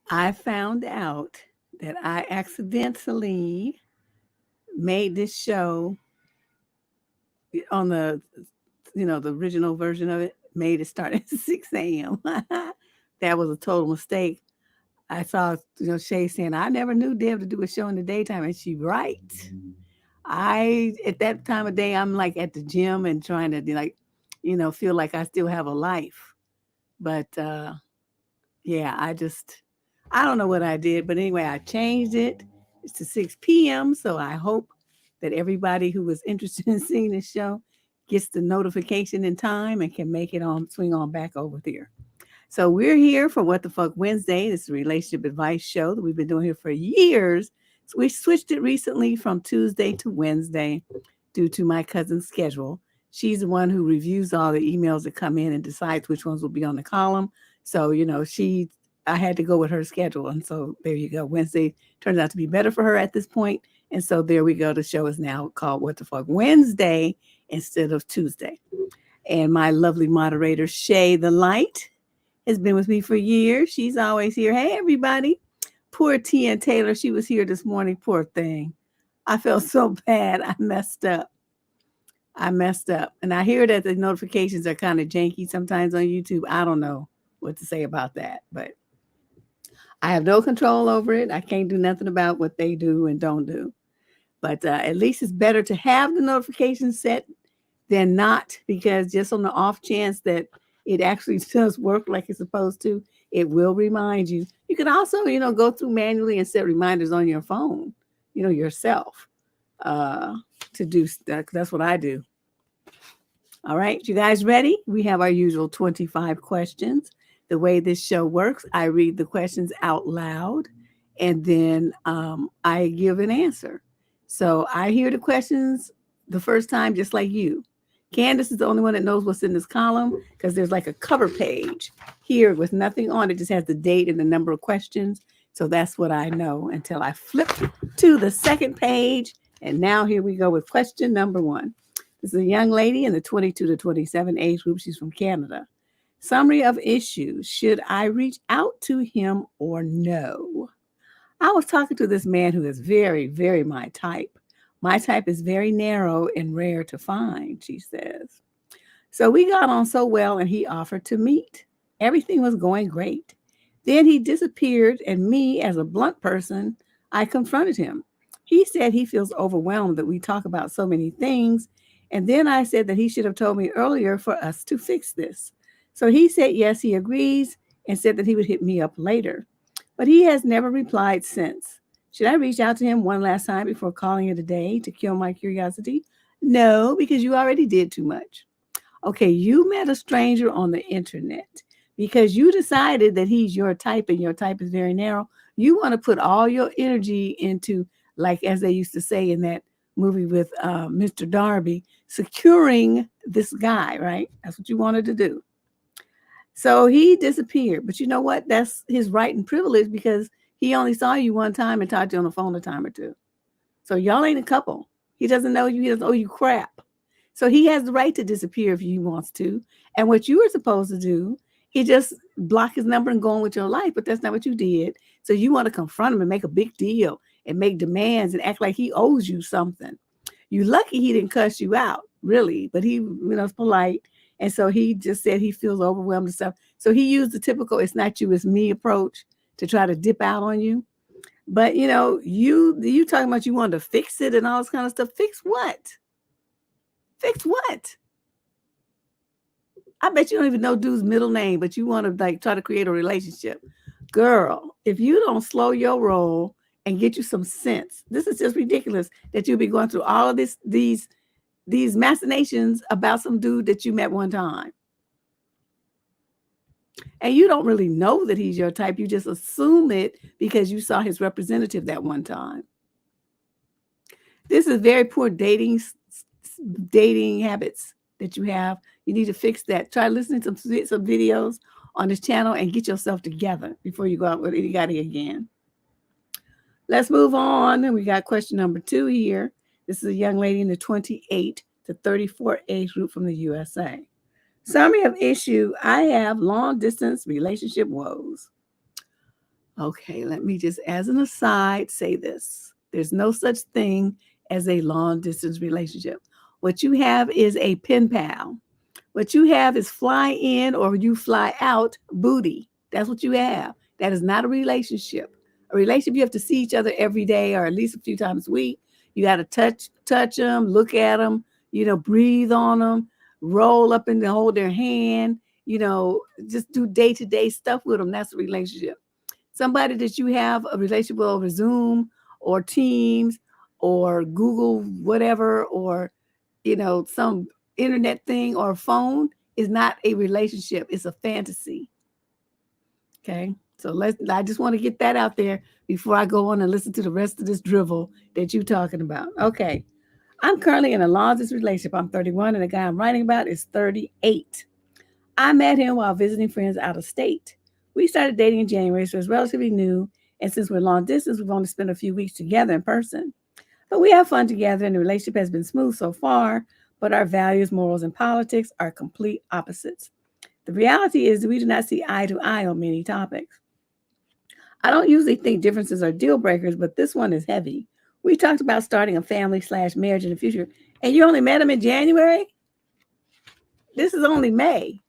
I found out that I accidentally made this show on the, the original version of it, made it start at 6 a.m. That was a total mistake. I saw, Shay saying, I never knew Deb to do a show in the daytime. And she's right. At that time of day, I'm like at the gym and trying to feel like I still have a life. But yeah, I don't know what I did. But anyway, I changed it. It's to 6 p.m. So I hope that everybody who was interested in seeing this show gets the notification in time and can make it swing on back over there. So we're here for What the Fuck Wednesday. This is a relationship advice show that we've been doing here for years. So we switched it recently from Tuesday to Wednesday due to my cousin's schedule. She's the one who reviews all the emails that come in and decides which ones will be on the column. So, I had to go with her schedule. And so there you go. Wednesday turns out to be better for her at this point. And so there we go. The show is now called What the Fuck Wednesday instead of Tuesday. And my lovely moderator, Shay the Light, has been with me for years. She's always here. Hey, everybody. Poor Tia Taylor. She was here this morning. Poor thing. I felt so bad. I messed up. And I hear that the notifications are kind of janky sometimes on YouTube. I don't know what to say about that, but I have no control over it. I can't do nothing about what they do and don't do. But at least it's better to have the notifications set than not, because just on the off chance that it actually does work like it's supposed to, it will remind you. You can also, go through manually and set reminders on your phone, yourself to do that. That's what I do. All right, you guys ready? We have our usual 25 questions. The way this show works, I read the questions out loud, and then I give an answer. So I hear the questions the first time, just like you. Candace is the only one that knows what's in this column, because there's like a cover page here with nothing on it. Just has the date and the number of questions. So that's what I know until I flip to the second page. And now here we go with question number 1. This is a young lady in the 22 to 27 age group. She's from Canada. Summary of issues. Should I reach out to him or no? I was talking to this man who is very, very my type. My type is very narrow and rare to find, she says. So we got on so well and he offered to meet. Everything was going great. Then he disappeared, and me, as a blunt person, I confronted him. He said he feels overwhelmed that we talk about so many things. And then I said that he should have told me earlier for us to fix this. So he said, yes, he agrees, and said that he would hit me up later. But he has never replied since. Should I reach out to him one last time before calling it a day to kill my curiosity? No, because you already did too much. Okay, you met a stranger on the internet because you decided that he's your type and your type is very narrow. You want to put all your energy into, like, as they used to say in that movie with Mr. Darby, securing this guy, right? That's what you wanted to do. So he disappeared. But you know what? That's his right and privilege, because he only saw you one time and talked to you on the phone a time or two. So y'all ain't a couple. He doesn't know you. He doesn't owe you crap. So he has the right to disappear if he wants to. And what you are supposed to do he just blocked his number and go on with your life, but that's not what you did. So you want to confront him and make a big deal and make demands and act like he owes you something. You lucky he didn't cuss you out, really, but he, is polite. And so he just said he feels overwhelmed and stuff. So he used the typical "it's not you, it's me" approach to try to dip out on you. But you talking about you wanted to fix it and all this kind of stuff. Fix what? Fix what? I bet you don't even know dude's middle name, but you want to like try to create a relationship. Girl, if you don't slow your roll and get you some sense, this is just ridiculous that you'll be going through all of these machinations about some dude that you met one time. And you don't really know that he's your type. You just assume it because you saw his representative that one time. This is very poor dating habits that you have. You need to fix that. Try listening to some videos on this channel and get yourself together before you go out with anybody again. Let's move on. And we got question number 2 here. This is a young lady in the 28 to 34 age group from the USA. Summary of issue: I have long distance relationship woes. Okay, let me just, as an aside, say this. There's no such thing as a long distance relationship. What you have is a pen pal. What you have is fly in or you fly out booty. That's what you have. That is not a relationship. A relationship, you have to see each other every day or at least a few times a week. You got to touch them, look at them, breathe on them, roll up and hold their hand, just do day-to-day stuff with them. That's a relationship. Somebody that you have a relationship with over Zoom or Teams or Google, whatever, or, some internet thing or phone is not a relationship. It's a fantasy. Okay. So I just want to get that out there before I go on and listen to the rest of this drivel that you're talking about. Okay. I'm currently in a long distance relationship. I'm 31 and the guy I'm writing about is 38. I met him while visiting friends out of state. We started dating in January, so it's relatively new. And since we're long distance, we've only spent a few weeks together in person. But we have fun together and the relationship has been smooth so far, but our values, morals, and politics are complete opposites. The reality is that we do not see eye to eye on many topics. I don't usually think differences are deal breakers, but this one is heavy. We talked about starting a family/marriage in the future, and you only met him in January? This is only May.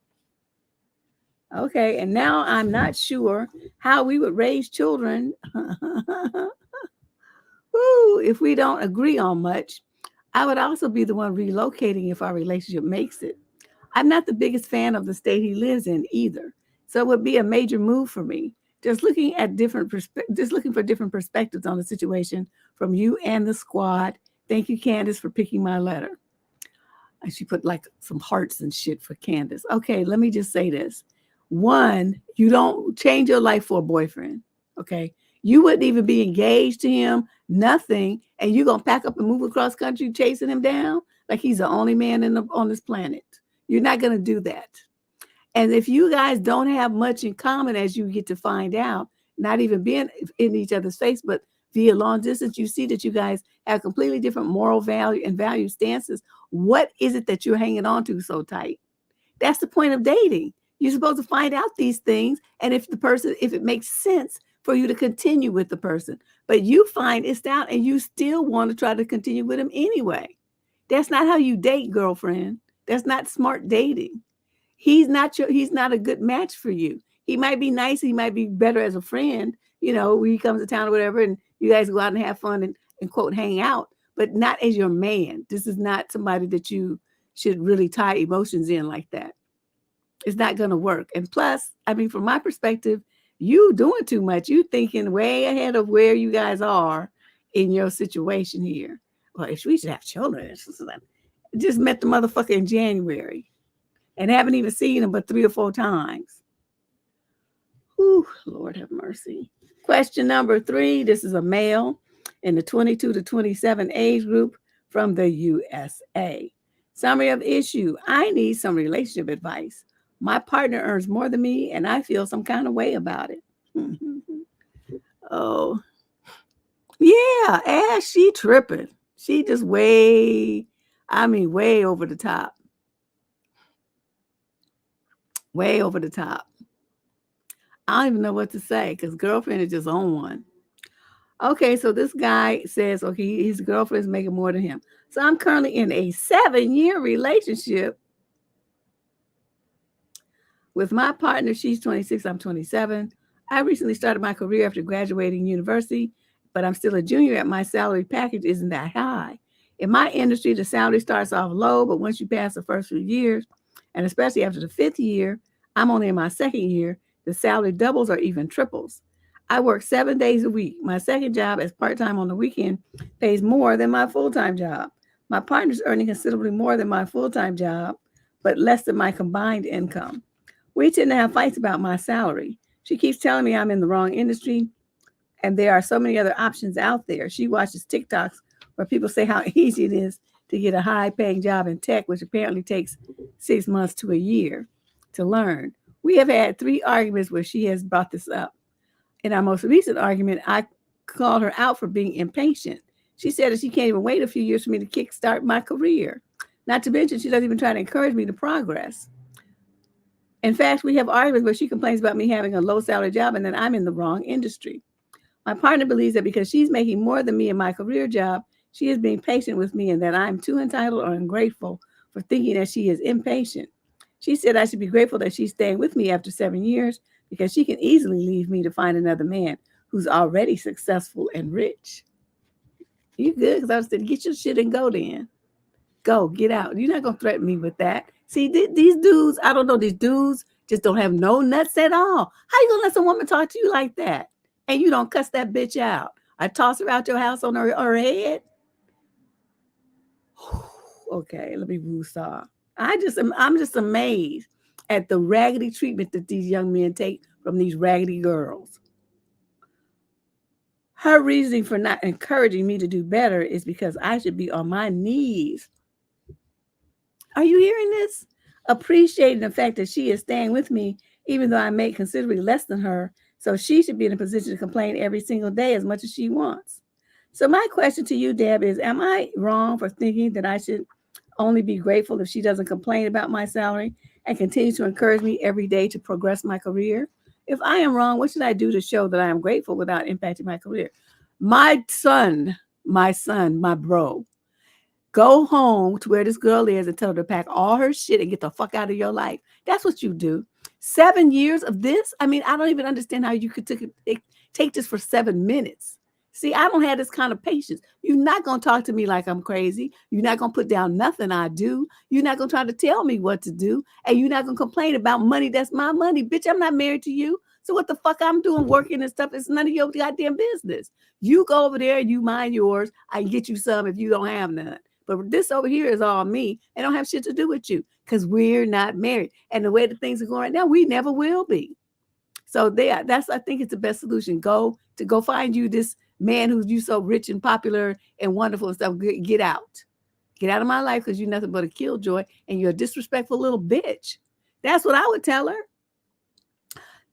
Okay, and now I'm not sure how we would raise children if we don't agree on much. I would also be the one relocating if our relationship makes it. I'm not the biggest fan of the state he lives in either, so it would be a major move for me. Just looking for different perspectives on the situation from you and the squad. Thank you, Candace, for picking my letter. And she put like some hearts and shit for Candace. Okay, let me just say this. One, you don't change your life for a boyfriend. Okay, you wouldn't even be engaged to him, nothing, and you're gonna pack up and move across country chasing him down like he's the only man on this planet. You're not gonna do that. And if you guys don't have much in common, as you get to find out, not even being in each other's face, but via long distance, you see that you guys have completely different moral value and value stances. What is it that you're hanging on to so tight? That's the point of dating. You're supposed to find out these things. And if it makes sense for you to continue with the person, but you find it's out and you still want to try to continue with him anyway. That's not how you date, girlfriend. That's not smart dating. He's not a good match for you. He might be nice. He might be better as a friend, when he comes to town or whatever, and you guys go out and have fun and quote, hang out, but not as your man. This is not somebody that you should really tie emotions in like that. It's not going to work. And plus, from my perspective, you doing too much. You thinking way ahead of where you guys are in your situation here. Well, if we should have children, just met the motherfucker in January. And haven't even seen him but 3 or 4 times. Ooh, Lord have mercy. Question number 3. This is a male in the 22 to 27 age group from the USA. Summary of issue: I need some relationship advice. My partner earns more than me, and I feel some kind of way about it. Oh, yeah, Ash, she tripping. She just way over the top. Way over the top. I don't even know what to say because girlfriend is just on one. Okay, so this guy says, okay, his girlfriend is making more than him. So I'm currently in a 7-year relationship with my partner. She's 26, I'm 27. I recently started my career after graduating university, but I'm still a junior and my salary package isn't that high. In my industry, the salary starts off low, but once you pass the first few years, and especially after the 5th year, I'm only in my 2nd year, the salary doubles or even triples. I work 7 days a week. My second job as part-time on the weekend pays more than my full-time job. My partner's earning considerably more than my full-time job, but less than my combined income. We tend to have fights about my salary. She keeps telling me I'm in the wrong industry and there are so many other options out there. She watches TikToks where people say how easy it is to get a high paying job in tech, which apparently takes 6 months to a year to learn. We have had 3 arguments where she has brought this up. In our most recent argument, I called her out for being impatient. She said that she can't even wait a few years for me to kickstart my career. Not to mention, she doesn't even try to encourage me to progress. In fact, we have arguments where she complains about me having a low salary job and that I'm in the wrong industry. My partner believes that because she's making more than me in my career job, she is being patient with me and that I'm too entitled or ungrateful for thinking that she is impatient. She said I should be grateful that she's staying with me after 7 years because she can easily leave me to find another man who's already successful and rich. You good? Because I was saying, get your shit and go then. Go, get out. You're not going to threaten me with that. See, these dudes, I don't know, these dudes just don't have no nuts at all. How you going to let some woman talk to you like that? And you don't cuss that bitch out. I toss her out your house on her head. Okay, let me woosah. I'm just amazed at the raggedy treatment that these young men take from these raggedy girls. Her reasoning for not encouraging me to do better is because I should be on my knees. Are you hearing this? Appreciating the fact that she is staying with me, even though I make considerably less than her. So she should be in a position to complain every single day as much as she wants. So my question to you, Deb, is am I wrong for thinking that I should only be grateful if she doesn't complain about my salary and continue to encourage me every day to progress my career? If I am wrong, what should I do to show that I am grateful without impacting my career? My son, my bro, go home to where this girl is and tell her to pack all her shit and get the fuck out of your life. That's what you do. 7 years of this? I mean, I don't even understand how you could take this for 7 minutes. See, I don't have this kind of patience. You're not going to talk to me like I'm crazy. You're not going to put down nothing I do. You're not going to try to tell me what to do. And you're not going to complain about money that's my money. Bitch, I'm not married to you. So what the fuck I'm doing working and stuff is none of your goddamn business. You go over there and you mind yours. I can get you some if you don't have none. But this over here is all me. It don't have shit to do with you because we're not married. And the way the things are going right now, we never will be. So that's I think it's the best solution. Go find you this man who's you so rich and popular and wonderful and stuff. Get out. Get out of my life because you're nothing but a killjoy and you're a disrespectful little bitch. That's what I would tell her.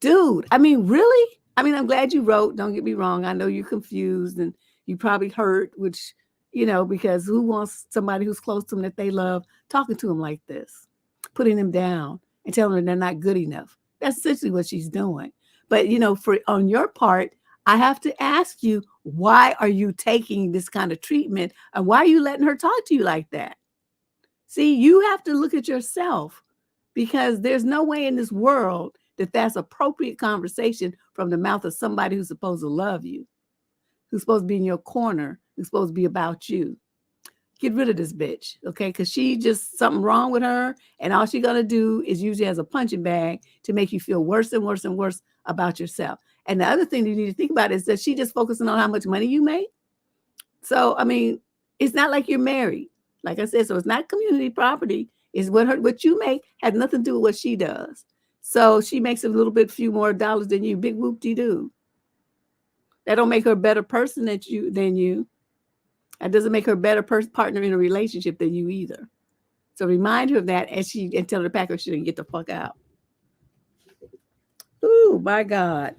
Dude, I mean, really? I mean, I'm glad you wrote. Don't get me wrong. I know you're confused and you probably hurt, which, because who wants somebody who's close to them that they love talking to them like this, putting them down and telling them they're not good enough. That's essentially what she's doing. But, for on your part, I have to ask you, why are you taking this kind of treatment? And why are you letting her talk to you like that? See, you have to look at yourself because there's no way in this world that that's appropriate conversation from the mouth of somebody who's supposed to love you, who's supposed to be in your corner, who's supposed to be about you. Get rid of this bitch, okay? Because she just something wrong with her, and all she's gonna do is use you as a punching bag to make you feel worse and worse and worse about yourself. And the other thing you need to think about is that she just focusing on how much money you make. So, I mean, it's not like you're married. Like I said, so it's not community property. It's what you make has nothing to do with what she does. So she makes a little bit few more dollars than you. Big whoop-de-doo. That don't make her a better person than you. That doesn't make her a better partner in a relationship than you either. So remind her of that and tell her to pack her shit and get the fuck out. Ooh, my God.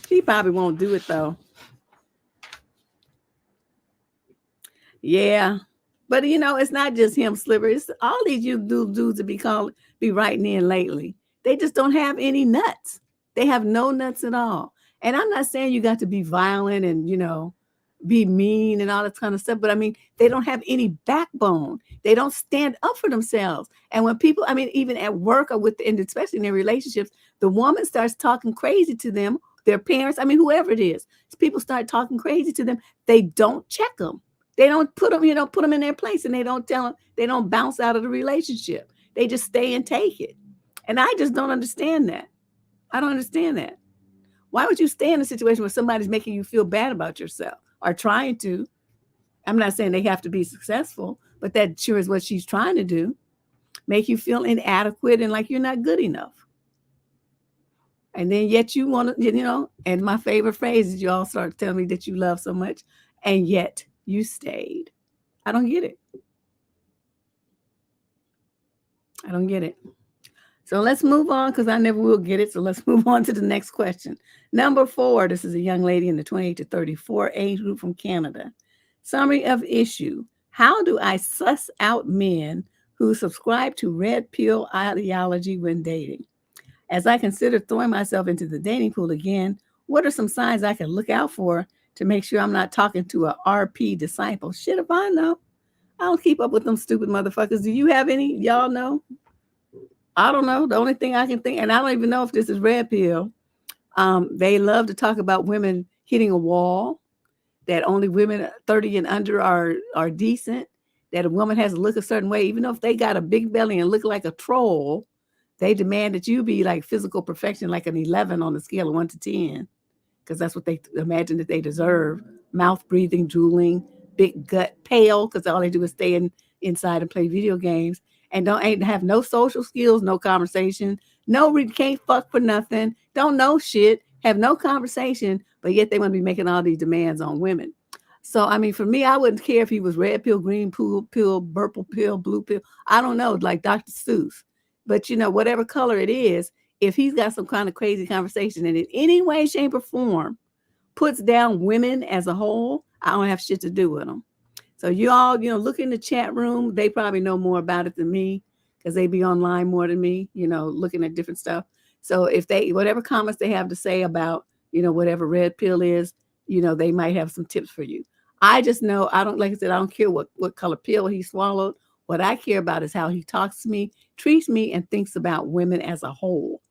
She probably won't do it though. Yeah. But it's not just him, Sliver. It's all these you dudes that be writing in lately. They just don't have any nuts. They have no nuts at all. And I'm not saying you got to be violent and, be mean and all that kind of stuff, but I mean, they don't have any backbone. They don't stand up for themselves. And when people, I mean, even at work or and especially in their relationships, the woman starts talking crazy to them, their parents, I mean, whoever it is, people start talking crazy to them. They don't check them. They don't put them, put them in their place, and they don't tell them, they don't bounce out of the relationship. They just stay and take it. And I just don't understand that. I don't understand that. Why would you stay in a situation where somebody's making you feel bad about yourself or trying to? I'm not saying they have to be successful, but that sure is what she's trying to do. Make you feel inadequate and like you're not good enough. And then yet you want to, and my favorite phrase is you all start telling me that you love so much, and yet you stayed. I don't get it. I don't get it. So let's move on because I never will get it. So let's move on to the next question. Number 4, this is a young lady in the 28 to 34 age group from Canada. Summary of issue. How do I suss out men who subscribe to red pill ideology when dating? As I consider throwing myself into the dating pool again, what are some signs I can look out for to make sure I'm not talking to a RP disciple? Shit, if I know. I don't keep up with them stupid motherfuckers. Do you have any? Y'all know? I don't know. The only thing I can think, and I don't even know if this is red pill. They love to talk about women hitting a wall, that only women 30 and under are decent, that a woman has to look a certain way, even though if they got a big belly and look like a troll, they demand that you be like physical perfection, like an 11 on the scale of 1 to 10, because that's what they imagine that they deserve. Mouth breathing, drooling, big gut, pale, because all they do is stay inside and play video games, and ain't have no social skills, no conversation, can't fuck for nothing, don't know shit, have no conversation, but yet they want to be making all these demands on women. So, I mean, for me, I wouldn't care if he was red pill, green pill, purple pill, blue pill. I don't know, like Dr. Seuss. But, whatever color it is, if he's got some kind of crazy conversation and in any way, shape, or form puts down women as a whole, I don't have shit to do with them. So you all, look in the chat room. They probably know more about it than me because they be online more than me, looking at different stuff. So if whatever comments they have to say about, whatever red pill is, they might have some tips for you. I just know, like I said, I don't care what color pill he swallowed. What I care about is how he talks to me, treats me, and thinks about women as a whole.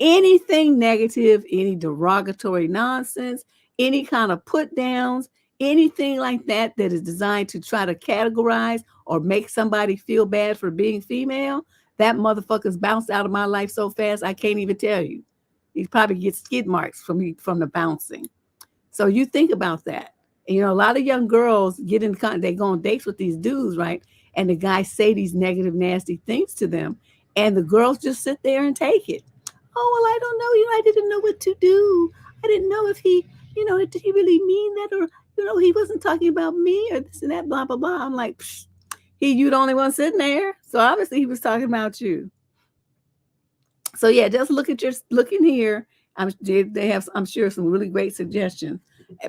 Anything negative, any derogatory nonsense, any kind of put downs, anything like that is designed to try to categorize or make somebody feel bad for being female, that motherfucker's bounced out of my life so fast I can't even tell you. He probably gets skid marks from the bouncing. So you think about that. And, a lot of young girls they go on dates with these dudes, right? And the guys say these negative, nasty things to them, and the girls just sit there and take it. Oh, well, I don't know. I didn't know what to do. I didn't know if he, did he really mean that, or he wasn't talking about me or this and that, blah, blah, blah. I'm like, you the only one sitting there. So obviously he was talking about you. So yeah, just look in here. They have, I'm sure, some really great suggestions,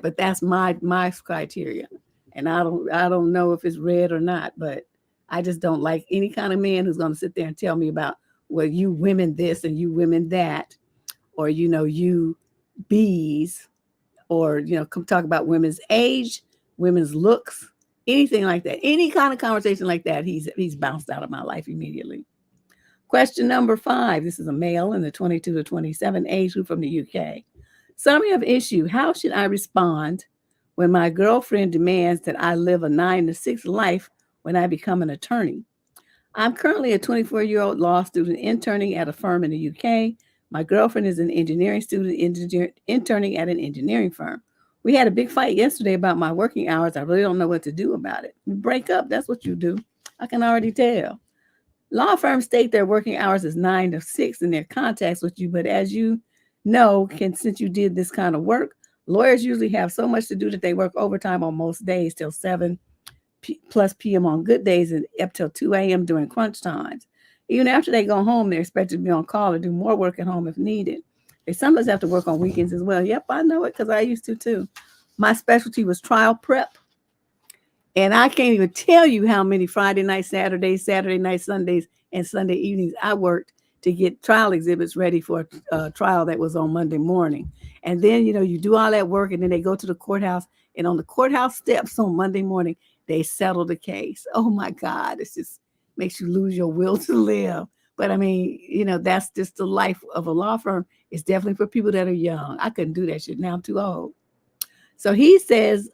but that's my criteria. And I don't know if it's red or not, but I just don't like any kind of man who's going to sit there and tell me about, well, you women this and you women that, or, you bees, or, come talk about women's age, women's looks, anything like that. Any kind of conversation like that, he's bounced out of my life immediately. Question number 5. This is a male in the 22 to 27 age group from the UK. Summary of issue. How should I respond when my girlfriend demands that I live a 9 to 6 life when I become an attorney? I'm currently a 24-year-old law student interning at a firm in the UK. My girlfriend is an engineering student interning at an engineering firm. We had a big fight yesterday about my working hours. I really don't know what to do about it. We break up. That's what you do. I can already tell. Law firms state their working hours is 9 to 6 in their contacts with you, but as you know, since you did this kind of work, lawyers usually have so much to do that they work overtime on most days till 7 plus p.m. on good days and up till 2 a.m. during crunch times. Even after they go home, they're expected to be on call or do more work at home if needed. They sometimes have to work on weekends as well. Yep, I know it because I used to too. My specialty was trial prep. And I can't even tell you how many Friday nights, Saturday nights, Sundays, and Sunday evenings I worked to get trial exhibits ready for a trial that was on Monday morning. And then, you do all that work, and then they go to the courthouse, and on the courthouse steps on Monday morning, they settle the case. Oh my God, it just makes you lose your will to live. But I mean, that's just the life of a law firm. It's definitely for people that are young. I couldn't do that shit. Now I'm too old. So he says,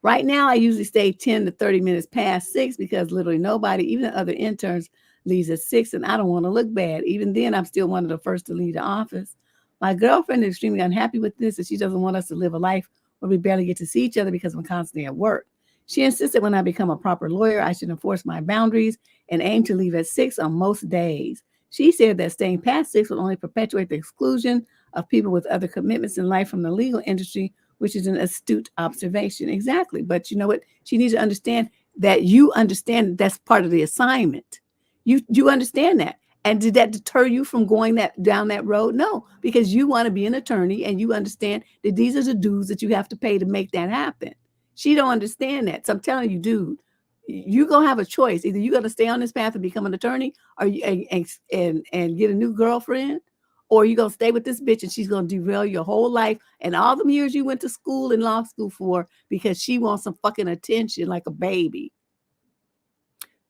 right now I usually stay 10 to 30 minutes past 6 because literally nobody, even the other interns, leaves at 6, and I don't want to look bad. Even then, I'm still one of the first to leave the office. My girlfriend is extremely unhappy with this, and she doesn't want us to live a life where we barely get to see each other because I'm constantly at work. She insists that when I become a proper lawyer, I should enforce my boundaries and aim to leave at 6 on most days. She said that staying past 6 will only perpetuate the exclusion of people with other commitments in life from the legal industry, which is an astute observation. Exactly. But you know what? She needs to understand that you understand that's part of the assignment. You understand that. And did that deter you from going down that road? No, because you want to be an attorney and you understand that these are the dues that you have to pay to make that happen. She don't understand that. So I'm telling you, dude, you're going to have a choice. Either you're going to stay on this path and become an attorney or and get a new girlfriend, or you're going to stay with this bitch and she's going to derail your whole life and all the years you went to school and law school for because she wants some fucking attention like a baby.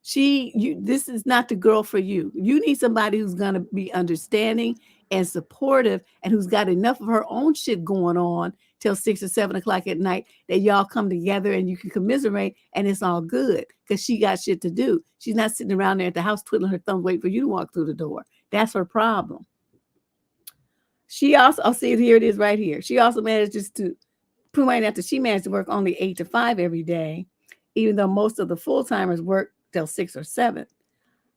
This is not the girl for you. You need somebody who's going to be understanding and supportive and who's got enough of her own shit going on till 6 or 7 o'clock at night that y'all come together and you can commiserate and it's all good because she got shit to do. She's not sitting around there at the house twiddling her thumbs waiting for you to walk through the door. That's her problem. She also, I'll see it here, it is right here. She also manages to point out that she managed to work only 8 to 5 every day, even though most of the full-timers work till 6 or 7.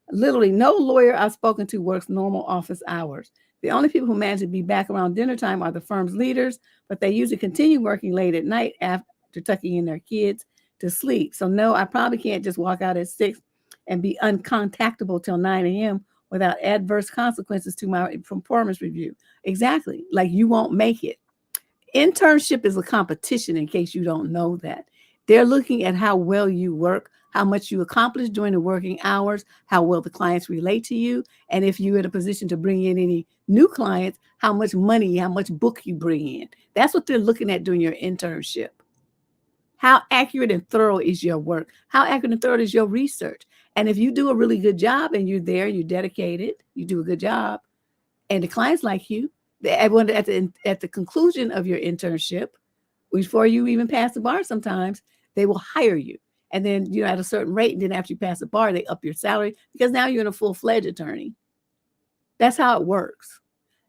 Literally, no lawyer I've spoken to works normal office hours. The only people who manage to be back around dinner time are the firm's leaders, but they usually continue working late at night after tucking in their kids to sleep. So no, I probably can't just walk out at 6 and be uncontactable till 9 a.m. without adverse consequences to my performance review. Exactly. Like you won't make it. Internship is a competition, in case you don't know that. They're looking at how well you work, how much you accomplish during the working hours, how well the clients relate to you, and if you're in a position to bring in any new clients, how much money, how much book you bring in. That's what they're looking at during your internship. How accurate and thorough is your work? How accurate and thorough is your research? And if you do a really good job and you're there, you're dedicated, you do a good job, and the clients like you, at the conclusion of your internship, before you even pass the bar sometimes, they will hire you. And then, at a certain rate, and then after you pass the bar, they up your salary because now you're a full-fledged attorney. That's how it works.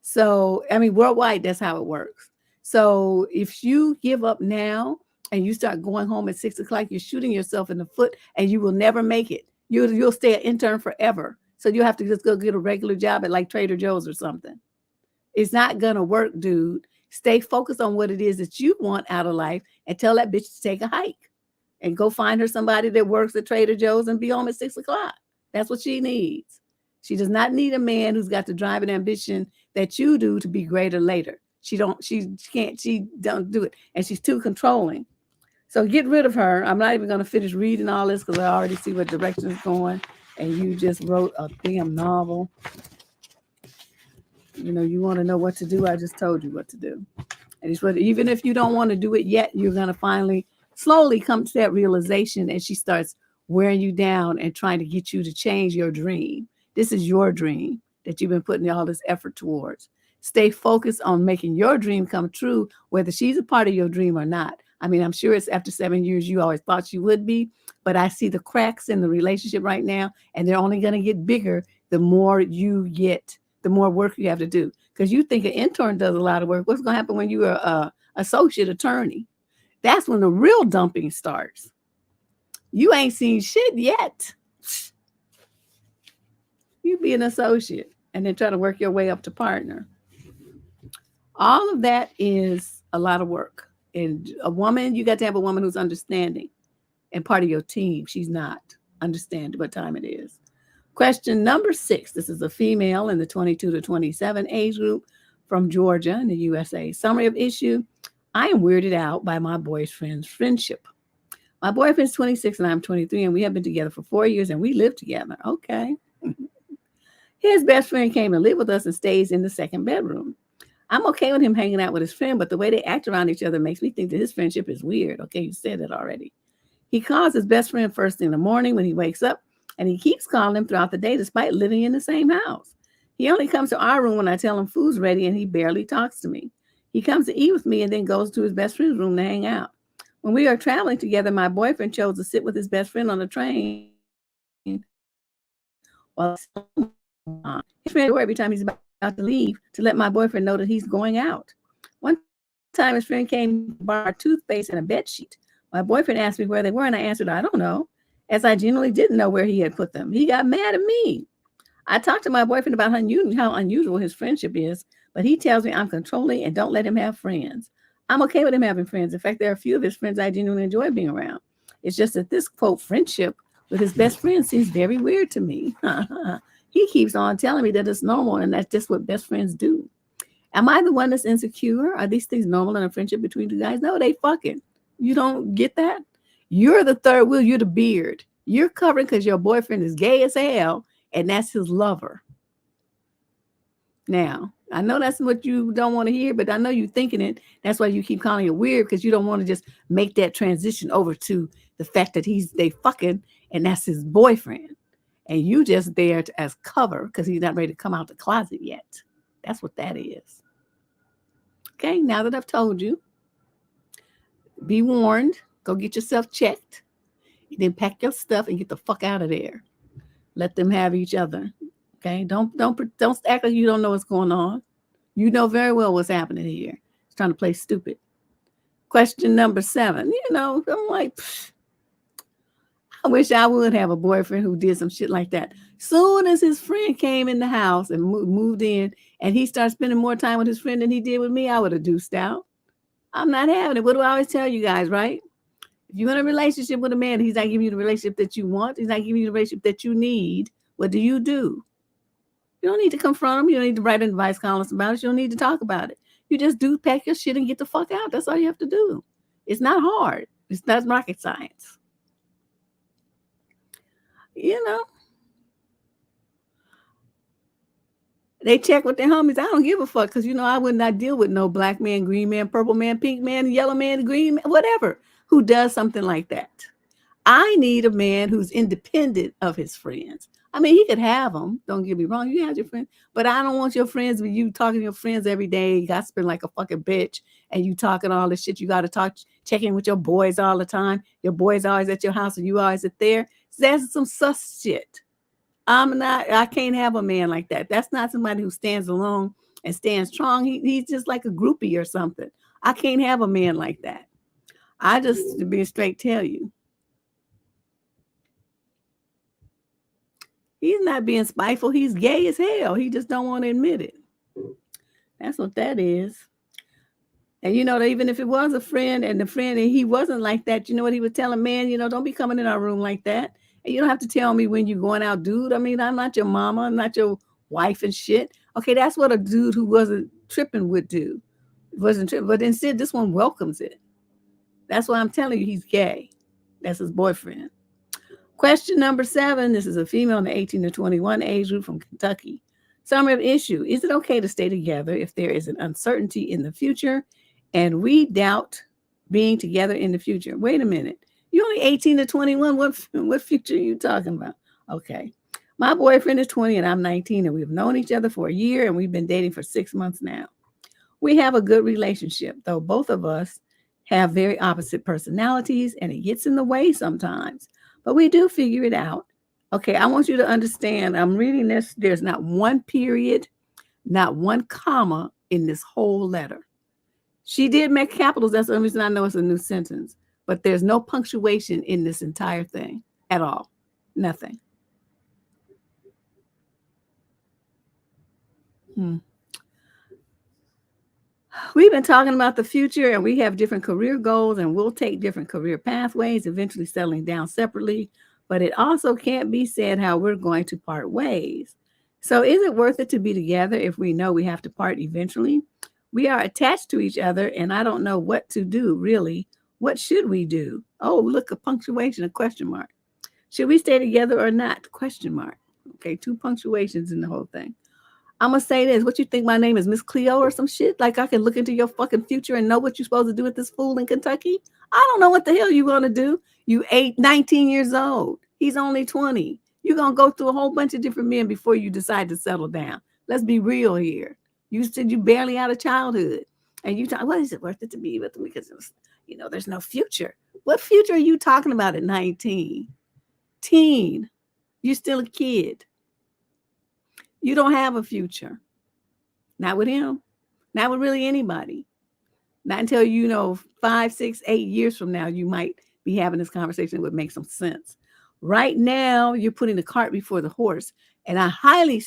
So, I mean, worldwide, that's how it works. So if you give up now and you start going home at 6 o'clock, you're shooting yourself in the foot and you will never make it. You'll stay an intern forever. So you have to just go get a regular job at like Trader Joe's or something. It's not going to work, dude. Stay focused on what it is that you want out of life and tell that bitch to take a hike and go find her somebody that works at Trader Joe's and be home at 6 o'clock. That's what she needs. She does not need a man who's got the drive and ambition that you do to be greater later. She don't do it. And she's too controlling. So get rid of her. I'm not even going to finish reading all this because I already see what direction it's going. And you just wrote a damn novel. You want to know what to do. I just told you what to do. And it's what, even if you don't want to do it yet, you're going to finally slowly come to that realization. And she starts wearing you down and trying to get you to change your dream. This is your dream that you've been putting all this effort towards. Stay focused on making your dream come true, whether she's a part of your dream or not. I mean, I'm sure it's after 7 years, you always thought she would be, but I see the cracks in the relationship right now, and they're only going to get bigger the more you get, the more work you have to do. Because you think an intern does a lot of work. What's going to happen when you're an associate attorney? That's when the real dumping starts. You ain't seen shit yet. You be an associate and then try to work your way up to partner. All of that is a lot of work. And a woman, you got to have a woman who's understanding and part of your team. She's not. Understand what time it is. Question number 6. This is a female in the 22 to 27 age group from Georgia in the USA. Summary of issue. I am weirded out by my boyfriend's friendship. My boyfriend's 26 and I'm 23, and we have been together for 4 years and we live together. Okay. His best friend came to live with us and stays in the second bedroom. I'm okay with him hanging out with his friend, but the way they act around each other makes me think that his friendship is weird. Okay, you said it already. He calls his best friend first thing in the morning when he wakes up, and he keeps calling him throughout the day despite living in the same house. He only comes to our room when I tell him food's ready, and he barely talks to me. He comes to eat with me and then goes to his best friend's room to hang out. When we are traveling together, my boyfriend chose to sit with his best friend on the train while his friend every time he's about to leave to let my boyfriend know that he's going out. One time his friend came to borrow a toothpaste and a bed sheet. My boyfriend asked me where they were, and I answered, I don't know, as I genuinely didn't know where he had put them. He got mad at me. I talked to my boyfriend about how unusual his friendship is, but he tells me I'm controlling and don't let him have friends. I'm okay with him having friends. In fact, there are a few of his friends I genuinely enjoy being around. It's just that this, quote, friendship with his best friend seems very weird to me. He keeps on telling me that it's normal and that's just what best friends do. Am I the one that's insecure? Are these things normal in a friendship between two guys? No, they fucking. You don't get that? You're the third wheel. You're the beard. You're covering because your boyfriend is gay as hell and that's his lover. Now, I know that's what you don't want to hear, but I know you're thinking it. That's why you keep calling it weird, because you don't want to just make that transition over to the fact that they fucking and that's his boyfriend. And you just there as cover because he's not ready to come out the closet yet. That's what that is. Okay, now that I've told you, be warned. Go get yourself checked. And then pack your stuff and get the fuck out of there. Let them have each other. Okay, don't act like you don't know what's going on. You know very well what's happening here. It's trying to play stupid. Question number 7. I'm like, I wish I would have a boyfriend who did some shit like that. Soon as his friend came in the house and moved in, and he started spending more time with his friend than he did with me, I would have deuced out. I'm not having it. What do I always tell you guys, right? If you're in a relationship with a man, he's not giving you the relationship that you want. He's not giving you the relationship that you need. What do? You don't need to confront him. You don't need to write advice columns about it. You don't need to talk about it. You just pack your shit and get the fuck out. That's all you have to do. It's not hard. It's not rocket science. They check with their homies. I don't give a fuck because, I would not deal with no black man, green man, purple man, pink man, yellow man, green man, whatever, who does something like that. I need a man who's independent of his friends. I mean, he could have them. Don't get me wrong. You have your friends. But I don't want your friends with you talking to your friends every day, gossiping like a fucking bitch, and you talking all this shit. You got to talk, checking with your boys all the time. Your boys always at your house and you always at there. That's some sus shit. I can't have a man like that. That's not somebody who stands alone and stands strong. He's just like a groupie or something. I can't have a man like that. I just, to be straight, tell you. He's not being spiteful. He's gay as hell. He just don't want to admit it. That's what that is. And even if it was a friend and he wasn't like that, you know what he would tell him, man, don't be coming in our room like that. And you don't have to tell me when you're going out, dude. I mean, I'm not your mama. I'm not your wife and shit. Okay, that's what a dude who wasn't tripping would do. Wasn't tripping. But instead, this one welcomes it. That's why I'm telling you he's gay. That's his boyfriend. Question number 7. This is a female in the 18 to 21 age group from Kentucky. Summary of issue. Is it okay to stay together if there is an uncertainty in the future and we doubt being together in the future? Wait a minute. You're only 18 to 21. What future are you talking about? Okay. My boyfriend is 20 and I'm 19, and we've known each other for a year and we've been dating for 6 months now. We have a good relationship, though both of us have very opposite personalities and it gets in the way sometimes. But we do figure it out. Okay, I want you to understand. I'm reading this. There's not one period, not one comma in this whole letter. She did make capitals. That's the only reason I know it's a new sentence. But there's no punctuation in this entire thing at all. Nothing. We've been talking about the future and we have different career goals and we'll take different career pathways, eventually settling down separately. But it also can't be said how we're going to part ways. So is it worth it to be together if we know we have to part eventually? We are attached to each other and I don't know what to do, really. What should we do? Oh, look, a punctuation, a question mark. Should we stay together or not? Question mark. Okay, 2 punctuations in the whole thing. I'm gonna say this. What you think my name is, Miss Cleo or some shit? Like I can look into your fucking future and know what you're supposed to do with this fool in Kentucky? I don't know what the hell you gonna do. You 19 years old. He's only 20. You're gonna go through a whole bunch of different men before you decide to settle down. Let's be real here. You said you barely out of childhood. And you talk, what is it worth it to be with me? Because there's no future. What future are you talking about at 19? Teen. You're still a kid. You don't have a future. Not with him. Not with really anybody. Not until 5, 6, 8 years from now, you might be having this conversation that would make some sense. Right now, you're putting the cart before the horse. And I highly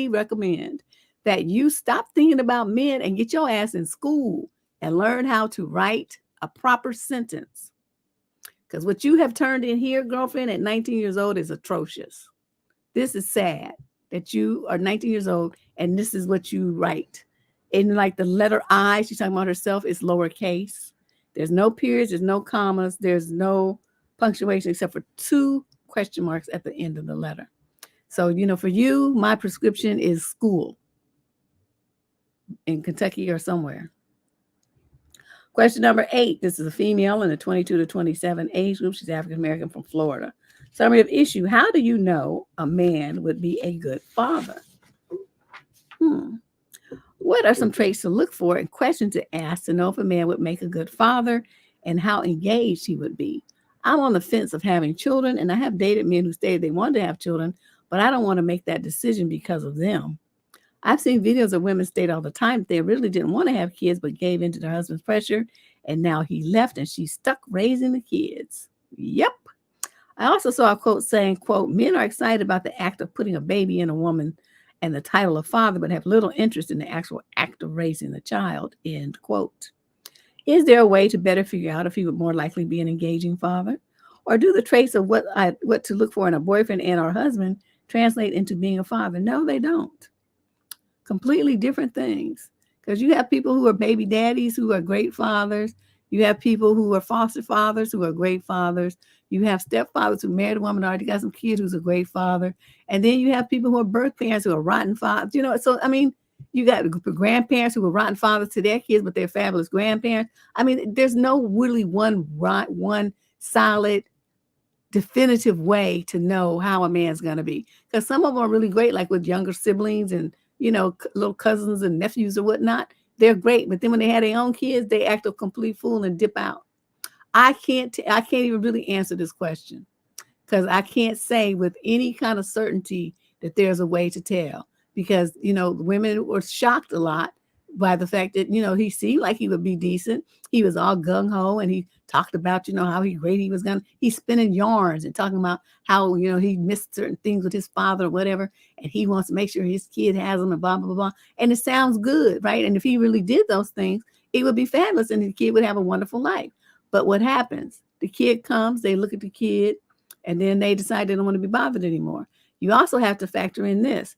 recommend that you stop thinking about men and get your ass in school and learn how to write a proper sentence. Because what you have turned in here, girlfriend, at 19 years old is atrocious. This is sad that you are 19 years old and this is what you write. And like the letter I, she's talking about herself, is lowercase. There's no periods, there's no commas, there's no punctuation except for 2 question marks at the end of the letter. So, for you, my prescription is school in Kentucky or somewhere. Question number 8. This is a female in the 22 to 27 age group. She's African American from Florida. Summary of issue. How do you know a man would be a good father? What are some traits to look for and questions to ask to know if a man would make a good father and how engaged he would be? I'm on the fence of having children, and I have dated men who stated they wanted to have children, but I don't want to make that decision because of them. I've seen videos of women state all the time they really didn't want to have kids, but gave in to their husband's pressure, and now he left and she's stuck raising the kids. Yep. I also saw a quote saying, quote, men are excited about the act of putting a baby in a woman and the title of father, but have little interest in the actual act of raising the child, end quote. Is there a way to better figure out if he would more likely be an engaging father? Or do the traits of what to look for in a boyfriend and or husband translate into being a father? No, they don't. Completely different things. Because you have people who are baby daddies who are great fathers. You have people who are foster fathers who are great fathers. You have stepfathers who married a woman, already got some kids who's a great father. And then you have people who are birth parents who are rotten fathers. So, you got grandparents who are rotten fathers to their kids, but they're fabulous grandparents. There's no really one solid, definitive way to know how a man's going to be. Because some of them are really great, like with younger siblings and, little cousins and nephews or whatnot. They're great. But then when they have their own kids, they act a complete fool and dip out. I can't even really answer this question because I can't say with any kind of certainty that there's a way to tell. Because, women were shocked a lot by the fact that, he seemed like he would be decent. He was all gung-ho and he talked about, how great he was he's spinning yarns and talking about how, he missed certain things with his father or whatever. And he wants to make sure his kid has them and blah, blah, blah, blah. And it sounds good, right? And if he really did those things, it would be fabulous and the kid would have a wonderful life. But what happens? The kid comes, they look at the kid, and then they decide they don't want to be bothered anymore. You also have to factor in this.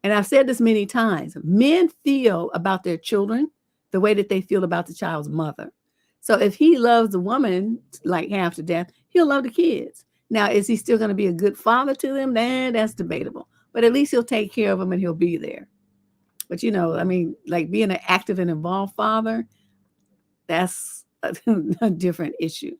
And I've said this many times, men feel about their children the way that they feel about the child's mother. So if he loves the woman like half to death, he'll love the kids. Now, is he still going to be a good father to them? That's debatable. But at least he'll take care of them and he'll be there. But, like being an active and involved father, that's a different issue.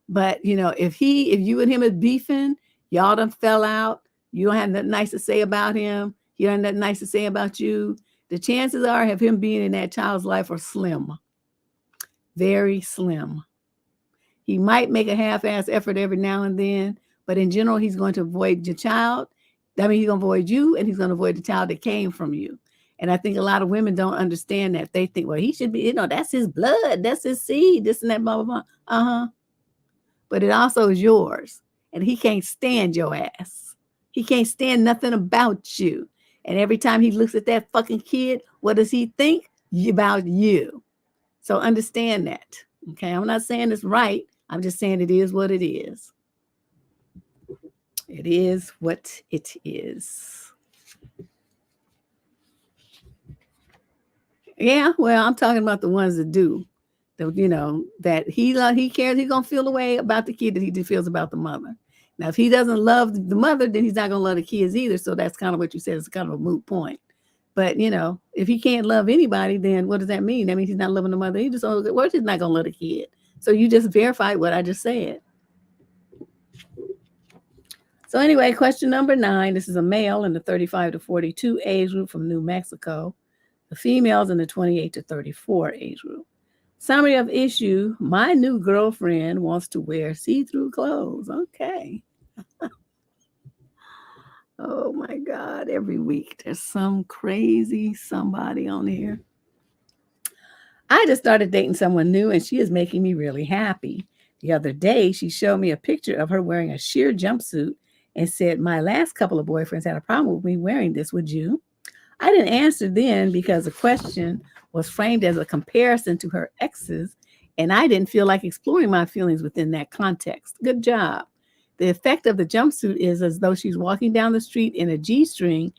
But, if you and him are beefing, y'all done fell out, you don't have nothing nice to say about him, he don't have nothing nice to say about you, the chances are of him being in that child's life are slim. Very slim. He might make a half-ass effort every now and then, but in general, he's going to avoid your child. He's going to avoid you, and he's going to avoid the child that came from you. And I think a lot of women don't understand that. They think, well, he should be, that's his blood, that's his seed, this and that, blah, blah, blah. But it also is yours. And he can't stand your ass. He can't stand nothing about you. And every time he looks at that fucking kid, what does he think about you? So understand that. Okay, I'm not saying it's right. I'm just saying it is what it is. It is what it is. Yeah, well, I'm talking about the ones that do. That he cares, he's gonna feel the way about the kid that he feels about the mother. Now, if he doesn't love the mother, then he's not going to love the kids either. So that's kind of what you said. It's kind of a moot point. But, if he can't love anybody, then what does that mean? That means he's not loving the mother. He's just not going to love the kid. So you just verified what I just said. So anyway, question number 9. This is a male in the 35 to 42 age group from New Mexico. The females in the 28 to 34 age group. Summary of issue: my new girlfriend wants to wear see-through clothes. Okay. Oh my God, every week there's some crazy somebody on here. I just started dating someone new and she is making me really happy. The other day, she showed me a picture of her wearing a sheer jumpsuit and said, my last couple of boyfriends had a problem with me wearing this. Would you? I didn't answer then because the question was framed as a comparison to her exes, and I didn't feel like exploring my feelings within that context. Good job. The effect of the jumpsuit is as though she's walking down the street in a G-string,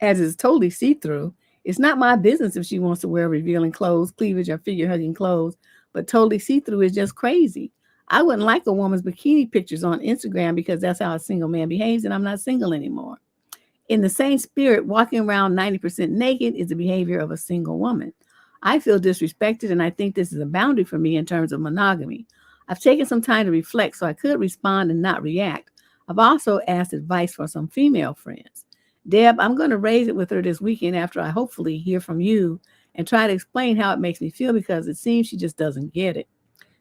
as is totally see-through. It's not my business if she wants to wear revealing clothes, cleavage, or figure-hugging clothes, but totally see-through is just crazy. I wouldn't like a woman's bikini pictures on Instagram because that's how a single man behaves, and I'm not single anymore. In the same spirit, walking around 90% naked is the behavior of a single woman. I feel disrespected, and I think this is a boundary for me in terms of monogamy. I've taken some time to reflect so I could respond and not react. I've also asked advice for some female friends. Deb, I'm going to raise it with her this weekend after I hopefully hear from you and try to explain how it makes me feel because it seems she just doesn't get it.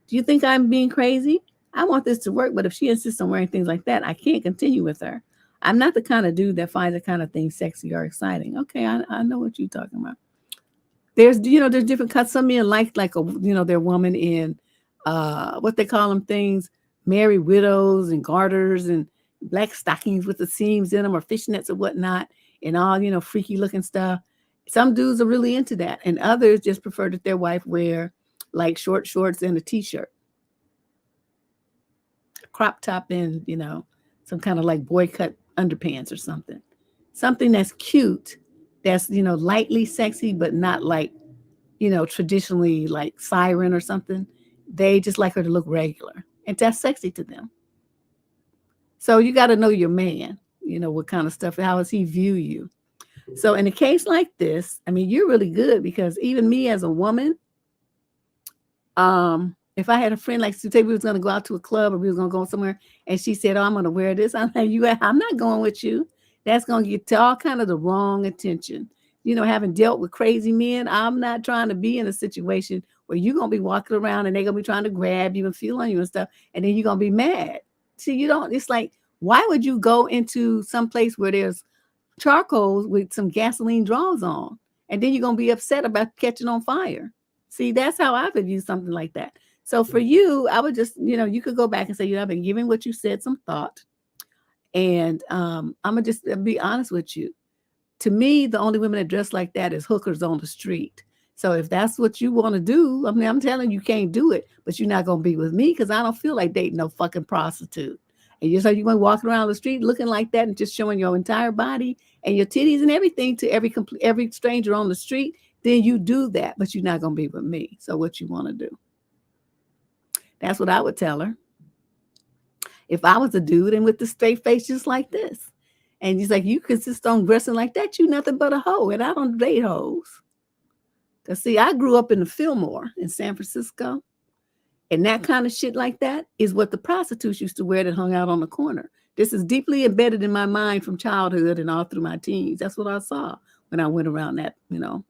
Do you think I'm being crazy? I want this to work, but if she insists on wearing things like that, I can't continue with her. I'm not the kind of dude that finds the kind of thing sexy or exciting. Okay, I know what you're talking about. There's different cuts. Some men like their woman in what they call them things, Merry Widows and garters and black stockings with the seams in them or fishnets or whatnot and all, freaky looking stuff. Some dudes are really into that. And others just prefer that their wife wear like short shorts and a t-shirt. A crop top and, some kind of like boy cut underpants or something. Something that's cute, that's, lightly sexy, but not like, traditionally like siren or something. They just like her to look regular. And that's sexy to them. So you got to know your man, what kind of stuff, how does he view you? So in a case like this, I mean, you're really good because even me as a woman, if I had a friend like say we was going to go out to a club or we was going to go somewhere and she said, oh, I'm going to wear this. I'm like, I'm not going with you. That's going to get to all kind of the wrong attention. Having dealt with crazy men, I'm not trying to be in a situation where you're going to be walking around and they're going to be trying to grab you and feel on you and stuff. And then you're going to be mad. See, it's like, why would you go into some place where there's charcoals with some gasoline draws on? And then you're going to be upset about catching on fire. See, that's how I would view something like that. So for you, I would just, you could go back and say, I've been giving what you said some thought. And I'm going to just be honest with you. To me, the only women that dress like that is hookers on the street. So if that's what you want to do, I mean, I'm telling you can't do it, but you're not going to be with me because I don't feel like dating no fucking prostitute. And you're like, you want to walk around the street looking like that and just showing your entire body and your titties and everything to every stranger on the street, then you do that, but you're not going to be with me. So what you want to do? That's what I would tell her. If I was a dude and with the straight face just like this. And he's like, you consist on dressing like that, you nothing but a hoe. And I don't date hoes. Because see, I grew up in the Fillmore in San Francisco. And that kind of shit like that is what the prostitutes used to wear that hung out on the corner. This is deeply embedded in my mind from childhood and all through my teens. That's what I saw when I went around that,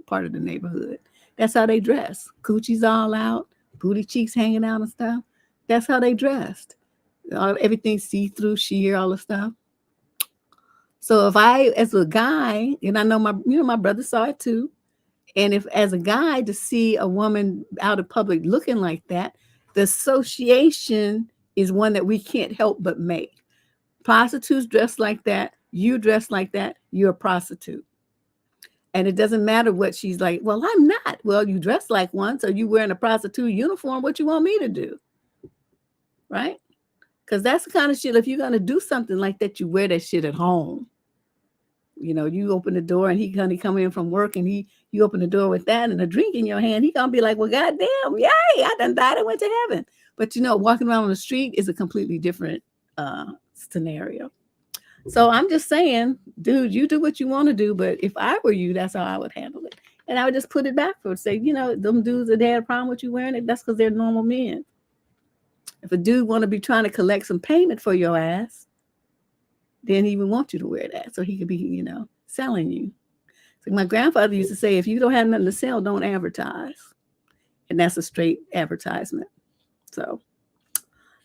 part of the neighborhood. That's how they dress. Coochie's all out, booty cheeks hanging out and stuff. That's how they dressed. Everything see-through, sheer, all the stuff. So if I, as a guy, and I know my brother saw it too, and if as a guy to see a woman out in public looking like that, the association is one that we can't help but make. Prostitutes dress like that, you dress like that, you're a prostitute. And it doesn't matter what she's like, well, I'm not. Well, you dress like one, so you wearing a prostitute uniform, what you want me to do? Right? Because that's the kind of shit, if you're going to do something like that, you wear that shit at home. You open the door and he come in from work and you open the door with that and a drink in your hand. He gonna be like, well, goddamn, yay, I done died and went to heaven. But walking around on the street is a completely different scenario. So I'm just saying, dude, you do what you want to do, but if I were you, that's how I would handle it. And I would just put it backwards. Say, them dudes that had a problem with you wearing it, that's because they're normal men. If a dude want to be trying to collect some payment for your ass, then he would want you to wear that so he could be, selling you. So my grandfather used to say, if you don't have nothing to sell, don't advertise. And that's a straight advertisement. So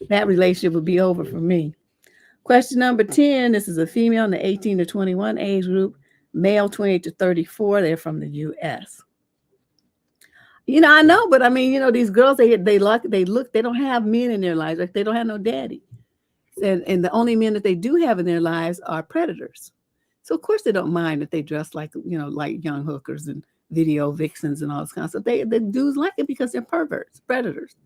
that relationship would be over for me. Question number 10. This is a female in the 18 to 21 age group, male 28 to 34. They're from the U.S. I know, but I mean, these girls, they don't have men in their lives. Like they don't have no daddy. And the only men that they do have in their lives are predators. So of course they don't mind if they dress like, like young hookers and video vixens and all this kind of stuff. The dudes like it because they're perverts, predators.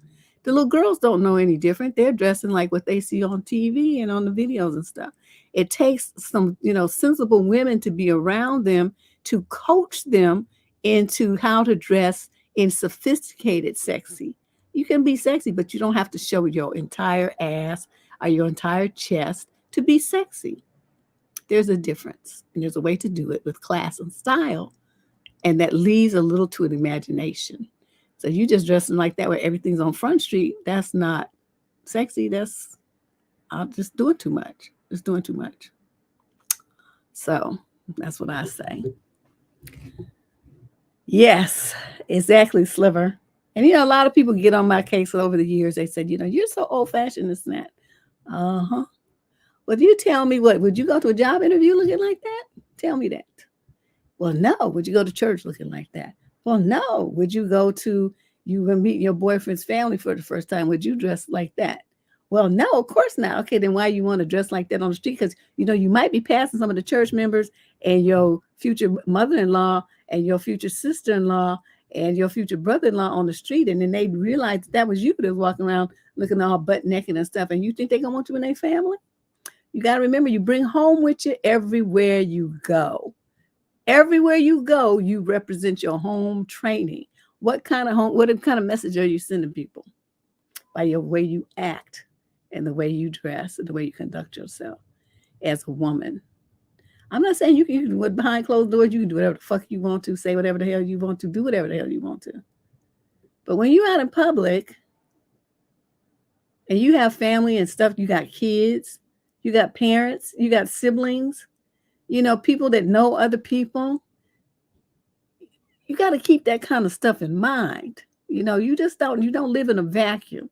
The little girls don't know any different. They're dressing like what they see on TV and on the videos and stuff. It takes some, sensible women to be around them to coach them into how to dress in sophisticated sexy. You can be sexy, but you don't have to show your entire ass or your entire chest to be sexy. There's a difference, and there's a way to do it with class and style, and that leaves a little to an imagination. So you just dressing like that where everything's on Front Street, that's not sexy. I'm just doing too much. Just doing too much. So that's what I say. Yes, exactly, Sliver. And, a lot of people get on my case over the years. They said, you're so old-fashioned, this and that. Uh-huh. Well, you tell me what, would you go to a job interview looking like that? Tell me that. Well, no. Would you go to church looking like that? Well, no. Would you go to, you going to meet your boyfriend's family for the first time? Would you dress like that? Well, no, of course not. Okay, then why you want to dress like that on the street? Because, you might be passing some of the church members and your future mother-in-law and your future sister-in-law and your future brother-in-law on the street, and then they realize that was you that was walking around looking all butt naked and stuff, and you think they're going to want you in their family? You got to remember, you bring home with you everywhere you go. Everywhere you go, you represent your home training. What kind of message are you sending people? By your way you act and the way you dress and the way you conduct yourself as a woman. I'm not saying you can do it behind closed doors. You can do whatever the fuck you want to, say whatever the hell you want to, do whatever the hell you want to. But when you're out in public and you have family and stuff, you got kids, you got parents, you got siblings, people that know other people, you got to keep that kind of stuff in mind. You don't live in a vacuum.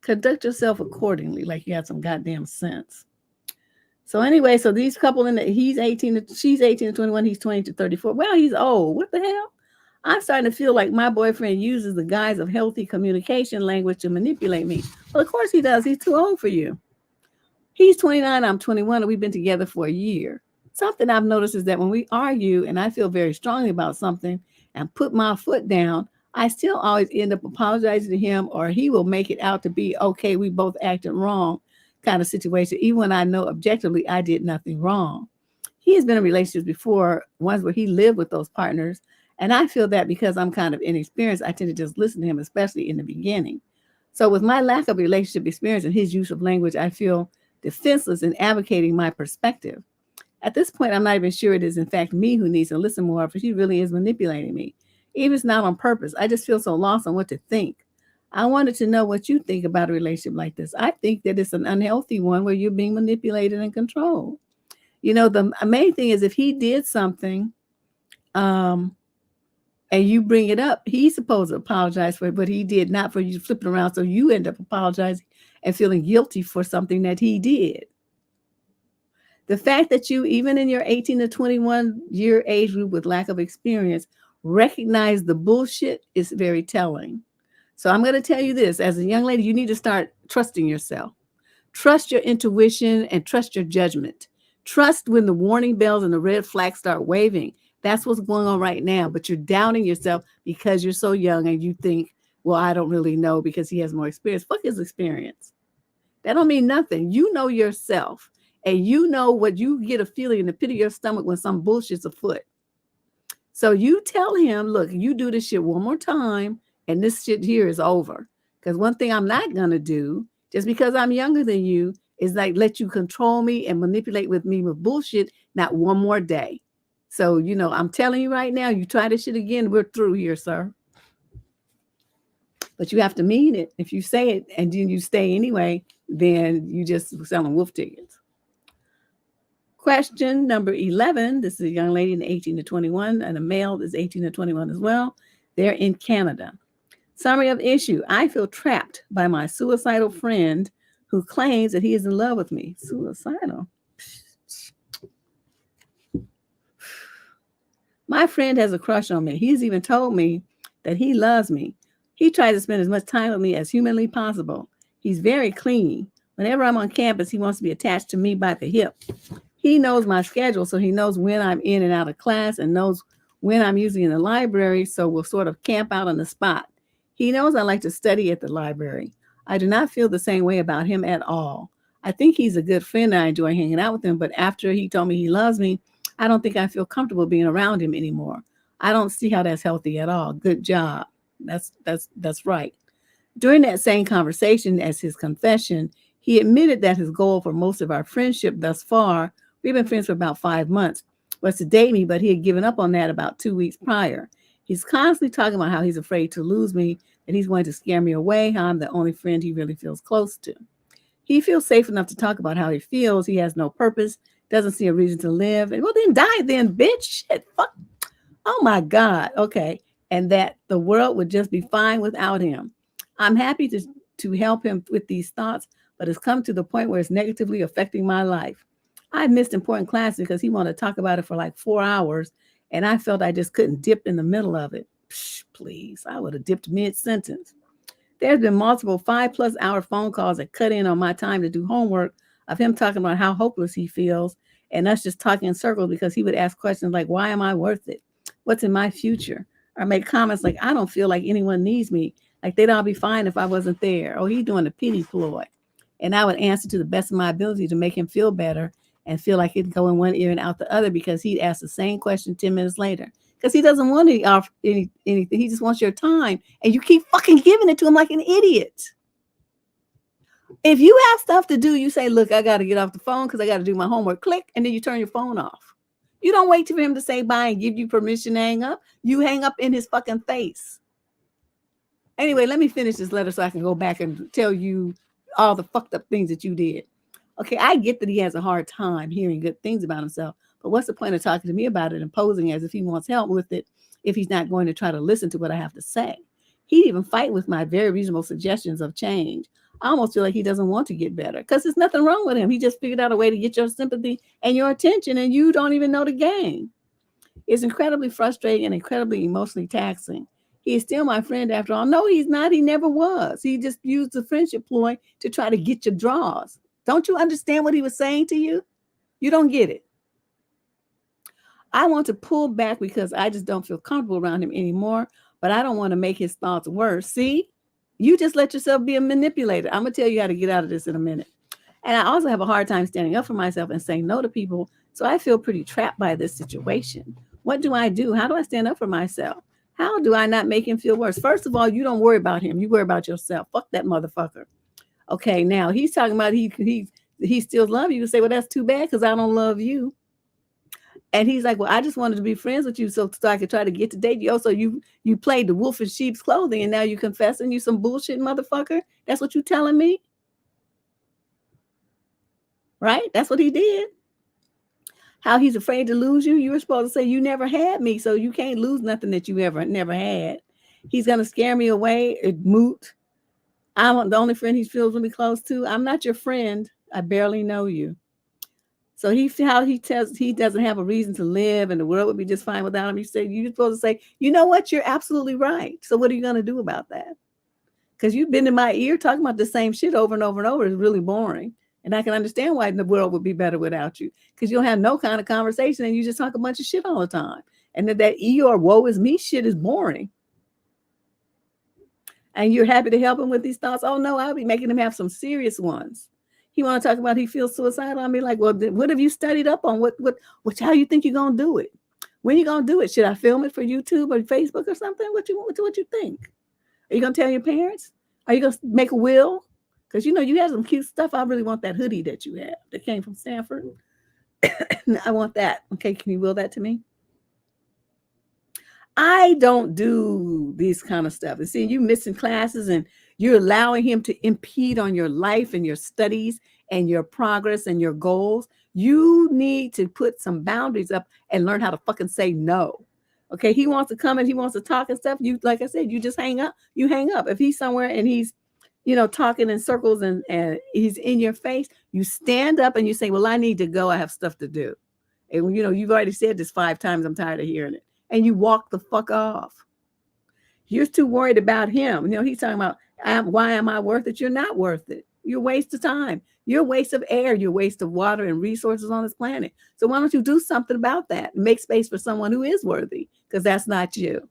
Conduct yourself accordingly, like you have some goddamn sense. So anyway, so these couple she's 18 to 21, he's 20 to 34. Well, he's old. What the hell? I'm starting to feel like my boyfriend uses the guise of healthy communication language to manipulate me. Well, of course he does. He's too old for you. He's 29, I'm 21, and we've been together for a year. Something I've noticed is that when we argue and I feel very strongly about something and put my foot down, I still always end up apologizing to him, or he will make it out to be, okay, we both acted wrong kind of situation, even when I know objectively I did nothing wrong. He has been in relationships before, ones where he lived with those partners, and I feel that because I'm kind of inexperienced, I tend to just listen to him, especially in the beginning. So with my lack of relationship experience and his use of language, I feel defenseless in advocating my perspective. At this point, I'm not even sure it is in fact me who needs to listen more, but he really is manipulating me. Even if it's not on purpose, I just feel so lost on what to think. I wanted to know what you think about a relationship like this. I think that it's an unhealthy one where you're being manipulated and controlled. The main thing is if he did something and you bring it up, he's supposed to apologize for it, but he did not, for you to flip it around. So you end up apologizing and feeling guilty for something that he did. The fact that you, even in your 18 to 21 year age group with lack of experience, recognize the bullshit is very telling. So I'm going to tell you this, as a young lady, you need to start trusting yourself. Trust your intuition and trust your judgment. Trust when the warning bells and the red flags start waving. That's what's going on right now. But you're doubting yourself because you're so young and you think, well, I don't really know because he has more experience. Fuck his experience. That don't mean nothing. You know yourself, and you know what you get a feeling in the pit of your stomach when some bullshit's afoot. So you tell him, look, you do this shit one more time and this shit here is over. Because one thing I'm not going to do, just because I'm younger than you is like let you control me and manipulate with me with bullshit, not one more day. So, I'm telling you right now, you try this shit again, we're through here, sir. But you have to mean it. If you say it and then you stay anyway, then you just selling wolf tickets. Question number 11. This is a young lady in 18 to 21, and a male is 18 to 21 as well. They're in Canada. Summary of issue. I feel trapped by my suicidal friend who claims that he is in love with me. Suicidal. My friend has a crush on me. He's even told me that he loves me. He tries to spend as much time with me as humanly possible. He's very clingy. Whenever I'm on campus, he wants to be attached to me by the hip. He knows my schedule, so he knows when I'm in and out of class and knows when I'm usually in the library, so we'll sort of camp out on the spot. He knows I like to study at the library. I do not feel the same way about him at all. I think he's a good friend and I enjoy hanging out with him, but after he told me he loves me, I don't think I feel comfortable being around him anymore. I don't see how that's healthy at all. Good job. That's right. During that same conversation as his confession, he admitted that his goal for most of our friendship thus far, we've been friends for about 5 months, was to date me, but he had given up on that about 2 weeks prior. He's constantly talking about how he's afraid to lose me, and he's going to scare me away, how I'm the only friend he really feels close to. He feels safe enough to talk about how he feels. He has no purpose, doesn't see a reason to live. And well, then die then, bitch. Shit, fuck. Oh my God. Okay. And that the world would just be fine without him. I'm happy to help him with these thoughts, but it's come to the point where it's negatively affecting my life. I missed important classes because he wanted to talk about it for like 4 hours, and I felt I just couldn't dip in the middle of it. Psh, please, I would have dipped mid-sentence. There's been multiple 5+ hour phone calls that cut in on my time to do homework of him talking about how hopeless he feels and us just talking in circles because he would ask questions like, why am I worth it? What's in my future? Or make comments like, I don't feel like anyone needs me. Like they'd all be fine if I wasn't there. Oh, he's doing a pity ploy. And I would answer to the best of my ability to make him feel better and feel like it'd go in one ear and out the other because he'd ask the same question 10 minutes later. Because he doesn't want to offer anything. He just wants your time. And you keep fucking giving it to him like an idiot. If you have stuff to do, you say, look, I got to get off the phone because I got to do my homework. Click, and then you turn your phone off. You don't wait for him to say bye and give you permission to hang up. You hang up in his fucking face. Anyway, let me finish this letter so I can go back and tell you all the fucked up things that you did. Okay, I get that he has a hard time hearing good things about himself, but what's the point of talking to me about it and posing as if he wants help with it if he's not going to try to listen to what I have to say? He'd even fight with my very reasonable suggestions of change. I almost feel like he doesn't want to get better because there's nothing wrong with him. He just figured out a way to get your sympathy and your attention, and you don't even know the game. It's incredibly frustrating and incredibly emotionally taxing. He is still my friend after all. No, he's not. He never was. He just used the friendship ploy to try to get your draws. Don't you understand what he was saying to you? You don't get it. I want to pull back because I just don't feel comfortable around him anymore, but I don't want to make his thoughts worse. See, you just let yourself be a manipulator. I'm going to tell you how to get out of this in a minute. And I also have a hard time standing up for myself and saying no to people. So I feel pretty trapped by this situation. What do I do? How do I stand up for myself? How do I not make him feel worse? First of all, you don't worry about him. You worry about yourself. Fuck that motherfucker. Okay, now he's talking about he still loves you. You say, well, that's too bad because I don't love you. And he's like, well, I just wanted to be friends with you so I could try to get to date you. Also, you played the wolf in sheep's clothing and now you confessing you some bullshit, motherfucker. That's what you telling me? Right? That's what he did. How he's afraid to lose you. You were supposed to say you never had me, so you can't lose nothing that you never had. He's going to scare me away. Moot. I'm the only friend he feels really close to. I'm not your friend. I barely know you. So he doesn't have a reason to live and the world would be just fine without him. You're supposed to say, you know what? You're absolutely right. So what are you going to do about that? Because you've been in my ear talking about the same shit over and over and over. It's really boring. And I can understand why the world would be better without you. Because you don't have no kind of conversation and you just talk a bunch of shit all the time. And that Eeyore woe is me shit is boring. And you're happy to help him with these thoughts. Oh no, I'll be making him have some serious ones. He want to talk about he feels suicidal. I mean, like, well, what have you studied up on? What how you think you're gonna do it? When you gonna do it? Should I film it for YouTube or Facebook or something? What you think? Are you gonna tell your parents? Are you gonna make a will? Because, you have some cute stuff. I really want that hoodie that you have that came from Stanford. I want that. Okay, can you will that to me? I don't do these kind of stuff. And see, you missing classes and you're allowing him to impede on your life and your studies and your progress and your goals. You need to put some boundaries up and learn how to fucking say no. Okay, he wants to come and he wants to talk and stuff. You, like I said, you just hang up. You hang up. If he's somewhere and he's, talking in circles and he's in your face, you stand up and you say, well, I need to go. I have stuff to do. And, you've already said this 5 times. I'm tired of hearing it. And you walk the fuck off. You're too worried about him. He's talking about, why am I worth it? You're not worth it. You're a waste of time. You're a waste of air. You're a waste of water and resources on this planet. So why don't you do something about that? Make space for someone who is worthy, because that's not you.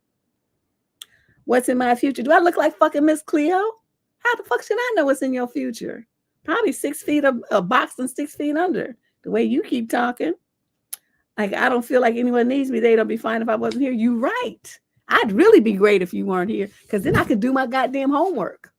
What's in my future? Do I look like fucking Miss Cleo? How the fuck should I know what's in your future? Probably 6 feet of a box and 6 feet under. The way you keep talking. Like, I don't feel like anyone needs me. They'd be fine if I wasn't here. You're right. I'd really be great if you weren't here, because then I could do my goddamn homework.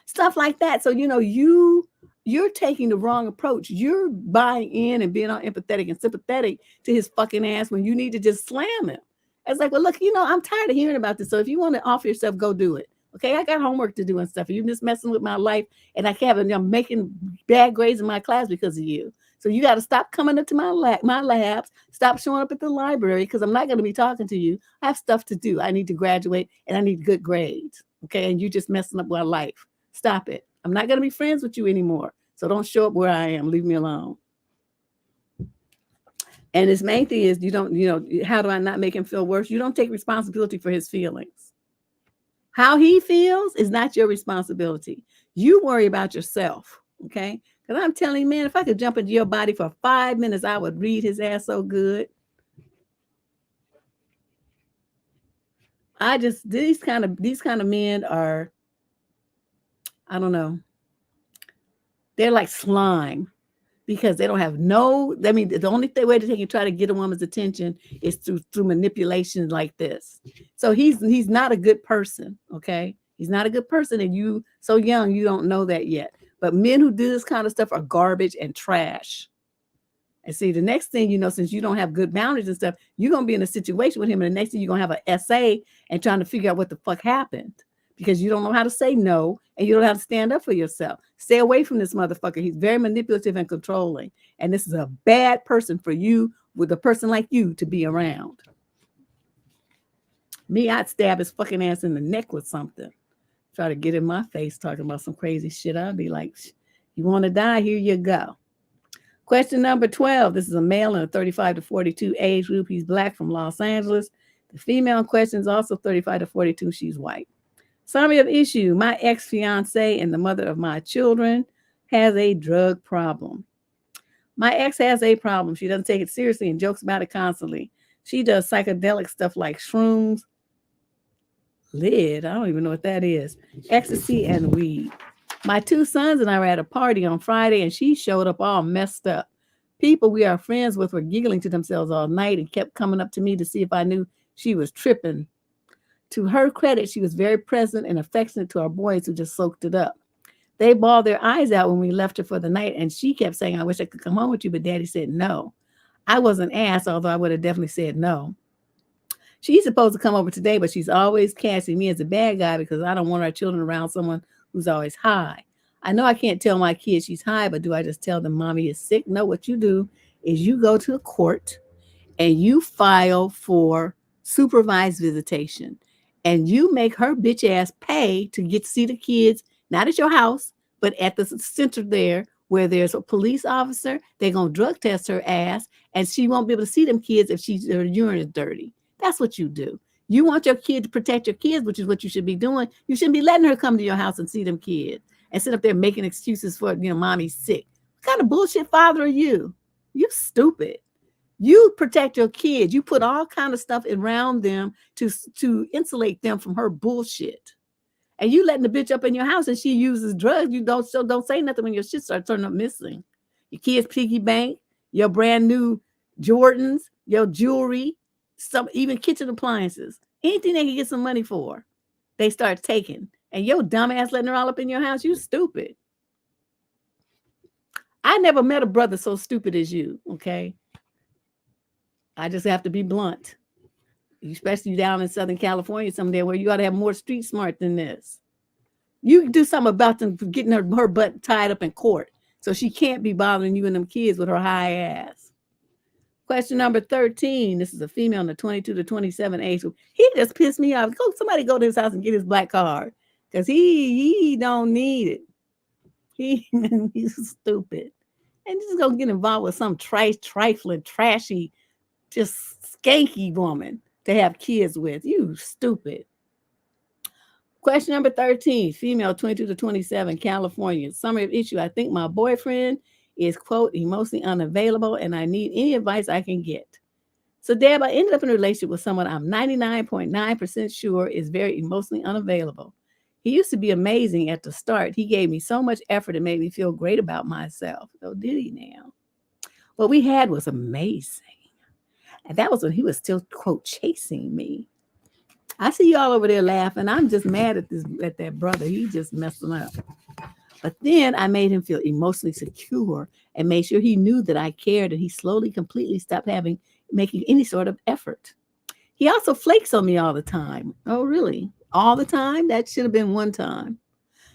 Stuff like that. So, you're taking the wrong approach. You're buying in and being all empathetic and sympathetic to his fucking ass when you need to just slam him. It's like, well, look, I'm tired of hearing about this. So if you want to offer yourself, go do it. Okay, I got homework to do and stuff. You're just messing with my life, and I'm making bad grades in my class because of you. So you got to stop coming up to my labs, stop showing up at the library, because I'm not going to be talking to you. I have stuff to do. I need to graduate and I need good grades. Okay. And you just messing up my life. Stop it. I'm not going to be friends with you anymore. So don't show up where I am. Leave me alone. And his main thing is, how do I not make him feel worse? You don't take responsibility for his feelings. How he feels is not your responsibility. You worry about yourself. Okay. Because I'm telling you, man, if I could jump into your body for 5 minutes, I would read his ass so good. These kind of men are, I don't know. They're like slime, because they don't have the only way that they can try to get a woman's attention is through manipulation like this. So he's not a good person. Okay. He's not a good person. And you, so young, you don't know that yet. But men who do this kind of stuff are garbage and trash. And see, the next thing since you don't have good boundaries and stuff, you're going to be in a situation with him. And the next thing you're going to have an essay and trying to figure out what the fuck happened, because you don't know how to say no and you don't know how to stand up for yourself. Stay away from this motherfucker. He's very manipulative and controlling. And this is a bad person for you, with a person like you, to be around. Me, I'd stab his fucking ass in the neck with something. Try to get in my face talking about some crazy shit. I'd be like, you want to die? Here you go. Question number 12. This is a male in a 35 to 42 age group. He's Black, from Los Angeles. The female in question is also 35 to 42. She's white. Summary of issue. My ex-fiance and the mother of my children has a drug problem. My ex has a problem. She doesn't take it seriously and jokes about it constantly. She does psychedelic stuff like shrooms, lid, I don't even know what that is, ecstasy, and weed. My 2 sons and I were at a party on Friday, and she showed up all messed up. People we are friends with were giggling to themselves all night and kept coming up to me to see if I knew she was tripping. To her credit, she was very present and affectionate to our boys, who just soaked it up. They bawled their eyes out when we left her for the night, and she kept saying, I wish I could come home with you, but Daddy said no. I wasn't asked, although I would have definitely said no. She's supposed to come over today, but she's always casting me as a bad guy because I don't want our children around someone who's always high. I know I can't tell my kids she's high, but do I just tell them mommy is sick? No, what you do is you go to a court and you file for supervised visitation, and you make her bitch ass pay to get to see the kids, not at your house, but at the center there where there's a police officer. They're going to drug test her ass, and she won't be able to see them kids if her urine is dirty. That's what you do. You want your kid to protect your kids, which is what you should be doing. You shouldn't be letting her come to your house and see them kids and sit up there making excuses for, mommy's sick. What kind of bullshit father are you? You stupid. You protect your kids. You put all kind of stuff around them to insulate them from her bullshit. And you letting the bitch up in your house and she uses drugs. You don't say nothing when your shit starts turning up missing. Your kids' piggy bank, your brand new Jordans, your jewelry, even kitchen appliances, anything they can get some money for, they start taking And your dumb ass letting her all up in your house, you stupid. I never met a brother so stupid as you, okay? I just have to be blunt. Especially down in Southern California someday where you ought to have more street smart than this. You can do something about them getting her butt tied up in court so she can't be bothering you and them kids with her high ass. Question number 13. This is a female in the 22 to 27 age group. He just pissed me off. Somebody go to his house and get his black card because he don't need it. He's stupid. And just gonna get involved with some trifling, trashy, just skanky woman to have kids with. You stupid. Question number 13, female 22 to 27, California. Summary of issue. I think my boyfriend is, quote, emotionally unavailable and I need any advice I can get. So, Deb, I ended up in a relationship with someone I'm 99.9% sure is very emotionally unavailable. He used to be amazing at the start. He gave me so much effort and made me feel great about myself. Oh, did he now? What we had was amazing. And that was when he was still, quote, chasing me. I see y'all over there laughing. I'm just mad at that brother. He just messing up. But then I made him feel emotionally secure and made sure he knew that I cared, and he slowly, completely stopped making any sort of effort. He also flakes on me all the time. Oh, really? All the time? That should have been one time.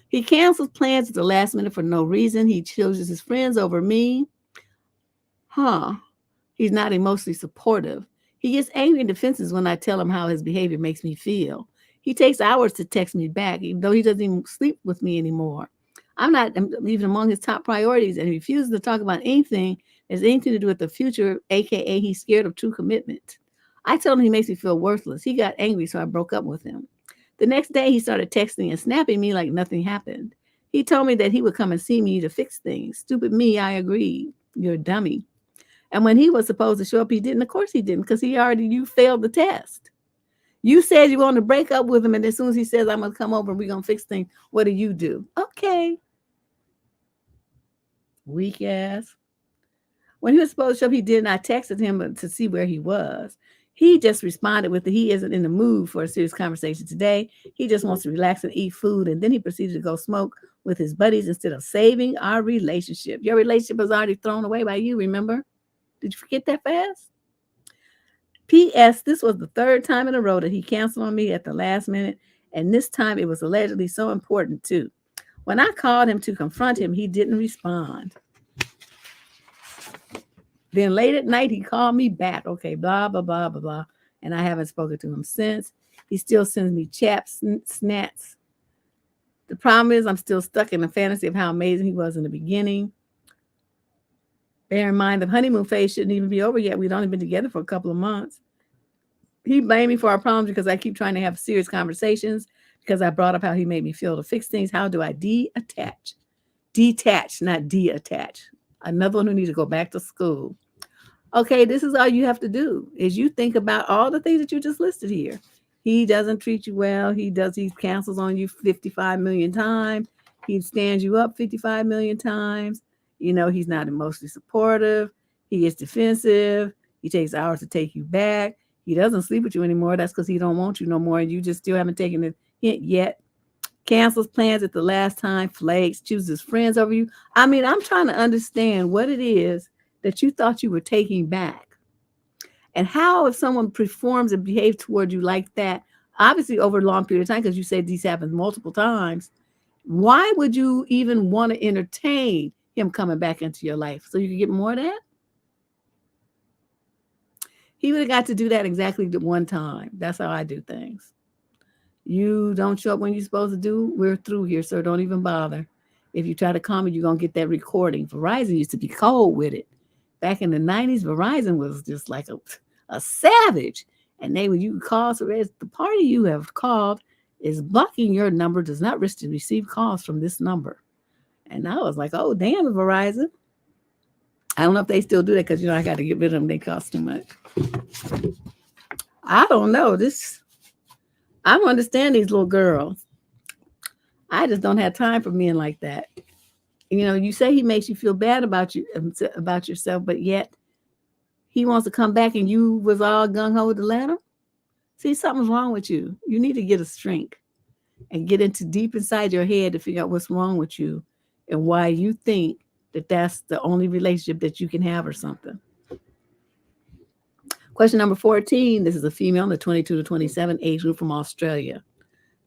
He cancels plans at the last minute for no reason. He chooses his friends over me. He's not emotionally supportive. He gets angry and defensive when I tell him how his behavior makes me feel. He takes hours to text me back, even though he doesn't even sleep with me anymore. I'm not even among his top priorities, and he refuses to talk about anything that has anything to do with the future, aka he's scared of true commitment. I told him he makes me feel worthless. He got angry, so I broke up with him. The next day, he started texting and snapping me like nothing happened. He told me that he would come and see me to fix things. Stupid me, I agreed. You're a dummy. And when he was supposed to show up, he didn't. Of course he didn't, because you failed the test. You said you want to break up with him, and as soon as he says, I'm going to come over and we're going to fix things, what do? Okay. Weak ass. When he was supposed to show up, he didn't. I texted him to see where he was. He just responded with he isn't in the mood for a serious conversation today. He just wants to relax and eat food, and then he proceeded to go smoke with his buddies instead of saving our relationship. Your relationship was already thrown away by you, remember? Did you forget that fast? P.S. This was the third time in a row that he canceled on me at the last minute, and this time it was allegedly so important too. When I called him to confront him, he didn't respond. Then late at night, he called me back. Okay, blah, blah, blah, blah, blah. And I haven't spoken to him since. He still sends me snats. The problem is I'm still stuck in the fantasy of how amazing he was in the beginning. Bear in mind, the honeymoon phase shouldn't even be over yet. We've only been together for a couple of months. He blamed me for our problems because I keep trying to have serious conversations because I brought up how he made me feel to fix things. How do I detach? Detach, not de-attach. Another one who needs to go back to school. Okay, this is all you have to do is you think about all the things that you just listed here. He doesn't treat you well. He cancels on you 55 million times. He stands you up 55 million times. He's not emotionally supportive. He is defensive. He takes hours to take you back. He doesn't sleep with you anymore. That's because he don't want you no more. And you just still haven't taken the hint yet. Cancels plans at the last time. Flakes. Chooses friends over you. I mean, I'm trying to understand what it is that you thought you were taking back. And how, if someone performs and behaves toward you like that, obviously over a long period of time, because you said these happen multiple times, why would you even want to entertain him coming back into your life? So you can get more of that? He would have got to do that exactly the one time. That's how I do things. You don't show up when you're supposed to do, we're through here, so don't even bother. If you try to call me, you're going to get that recording. Verizon used to be cold with it. Back in the 90s, Verizon was just like a savage. And when you call, so the party you have called is blocking your number, does not wish to receive calls from this number. And I was like, oh, damn, Verizon. I don't know if they still do that because, I got to get rid of them. They cost too much. I don't know. I don't understand these little girls. I just don't have time for men like that. You say he makes you feel bad about yourself, but yet he wants to come back and you was all gung-ho to let him. See, something's wrong with you. You need to get a shrink. and get into deep inside your head to figure out what's wrong with you and why you think that that's the only relationship that you can have or something. Question number 14. This is a female in the 22 to 27 age group from Australia.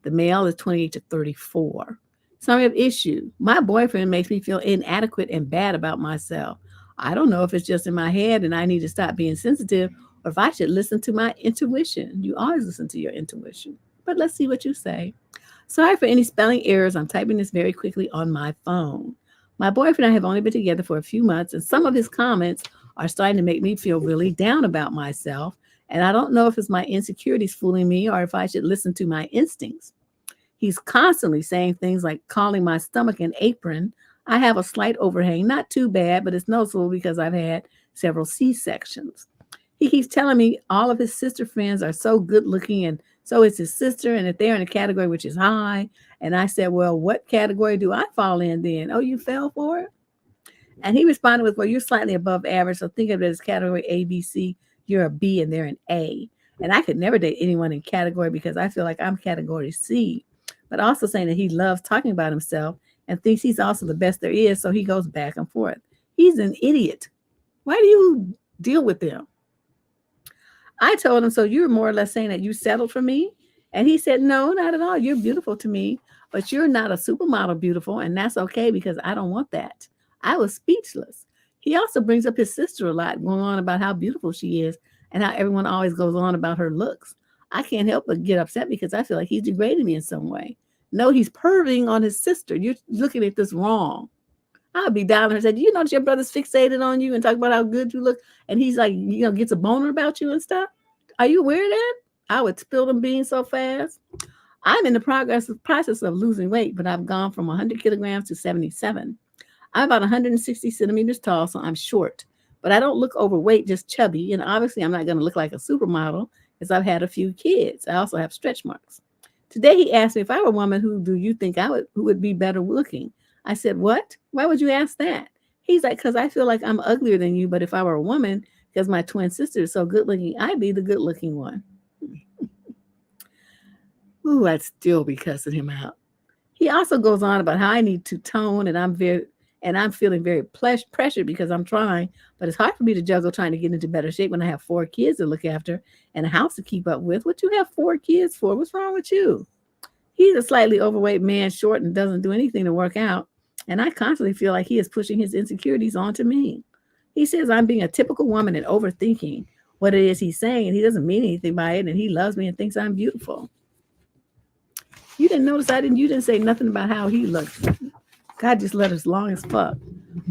The male is 28 to 34. Summary of issue. My boyfriend makes me feel inadequate and bad about myself. I don't know if it's just in my head and I need to stop being sensitive or if I should listen to my intuition. You always listen to your intuition. But let's see what you say. Sorry for any spelling errors. I'm typing this very quickly on my phone. My boyfriend and I have only been together for a few months, and some of his comments are starting to make me feel really down about myself. And I don't know if it's my insecurities fooling me or if I should listen to my instincts. He's constantly saying things like calling my stomach an apron. I have a slight overhang, not too bad, but it's noticeable because I've had several C-sections. He keeps telling me all of his sister friends are so good looking and so is his sister, and that they're in a category which is high. And I said, well, what category do I fall in then? Oh, you fell for it? And he responded with, well, you're slightly above average, so think of it as category A, B, C. You're a B and they're an A. And I could never date anyone in category because I feel like I'm category C. But also saying that he loves talking about himself and thinks he's also the best there is, so he goes back and forth. He's an idiot. Why do you deal with them? I told him, so you're more or less saying that you settled for me? And he said, no, not at all. You're beautiful to me, but you're not a supermodel beautiful, and that's okay because I don't want that. I was speechless. He also brings up his sister a lot, going on about how beautiful she is and how everyone always goes on about her looks. I can't help but get upset because I feel like he's degrading me in some way. No, he's perving on his sister. You're looking at this wrong. I'll be down there and say, do you know that your brother's fixated on you and talk about how good you look? And he's like, gets a boner about you and stuff. Are you aware of that? I would spill them beans so fast. I'm in the process of losing weight, but I've gone from 100 kilograms to 77. I'm about 160 centimeters tall, so I'm short. But I don't look overweight, just chubby. And obviously, I'm not going to look like a supermodel because I've had a few kids. I also have stretch marks. Today, he asked me if I were a woman, who do you think who would be better looking? I said, what? Why would you ask that? He's like, because I feel like I'm uglier than you, but if I were a woman, because my twin sister is so good looking, I'd be the good looking one. Ooh, I'd still be cussing him out. He also goes on about how I need to tone and I'm feeling very pressured because I'm trying, but it's hard for me to juggle trying to get into better shape when I have 4 kids to look after and a house to keep up with. What you have 4 kids for? What's wrong with you? He's a slightly overweight man, short, and doesn't do anything to work out. And I constantly feel like he is pushing his insecurities onto me. He says I'm being a typical woman and overthinking what it is he's saying, and he doesn't mean anything by it, and he loves me and thinks I'm beautiful. You didn't notice you didn't say nothing about how he looks. God just let us long as fuck.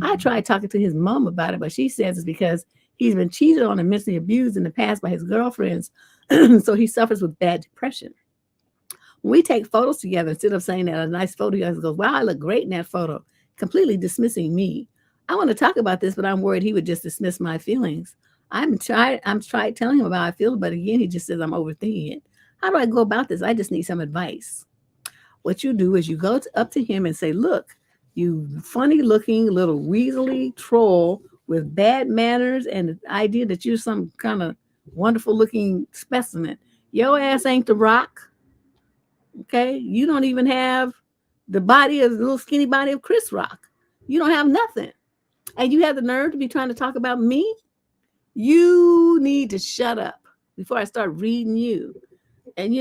I tried talking to his mom about it, but she says it's because he's been cheated on and mentally abused in the past by his girlfriends, so he suffers with bad depression. When we take photos together, instead of saying that a nice photo, he always goes, wow, I look great in that photo, completely dismissing me. I want to talk about this, but I'm worried he would just dismiss my feelings. I'm tried telling him about how I feel, but again, he just says I'm overthinking it. How do I go about this? I just need some advice. What you do is you go up to him and say, look, you funny looking little weaselly troll with bad manners and the idea that you're some kind of wonderful looking specimen. Your ass ain't the Rock. Okay. You don't even have the little skinny body of Chris Rock. You don't have nothing. And you have the nerve to be trying to talk about me. You need to shut up before I start reading you. And,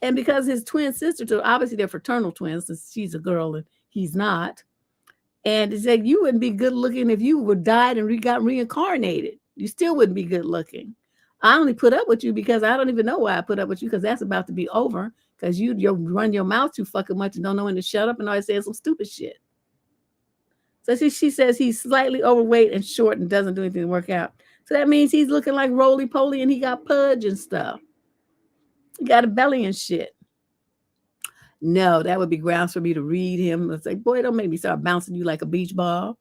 and because his twin sister, obviously they're fraternal twins, since she's a girl and he's not. And it's like, you wouldn't be good looking if you were died and got reincarnated. You still wouldn't be good looking. I only put up with you because I don't even know why I put up with you, because that's about to be over, because you run your mouth too fucking much and don't know when to shut up and always saying some stupid shit. So she says he's slightly overweight and short and doesn't do anything to work out. So that means he's looking like roly-poly and he got pudge and stuff. He got a belly and shit. No, that would be grounds for me to read him. It's like, boy, don't make me start bouncing you like a beach ball.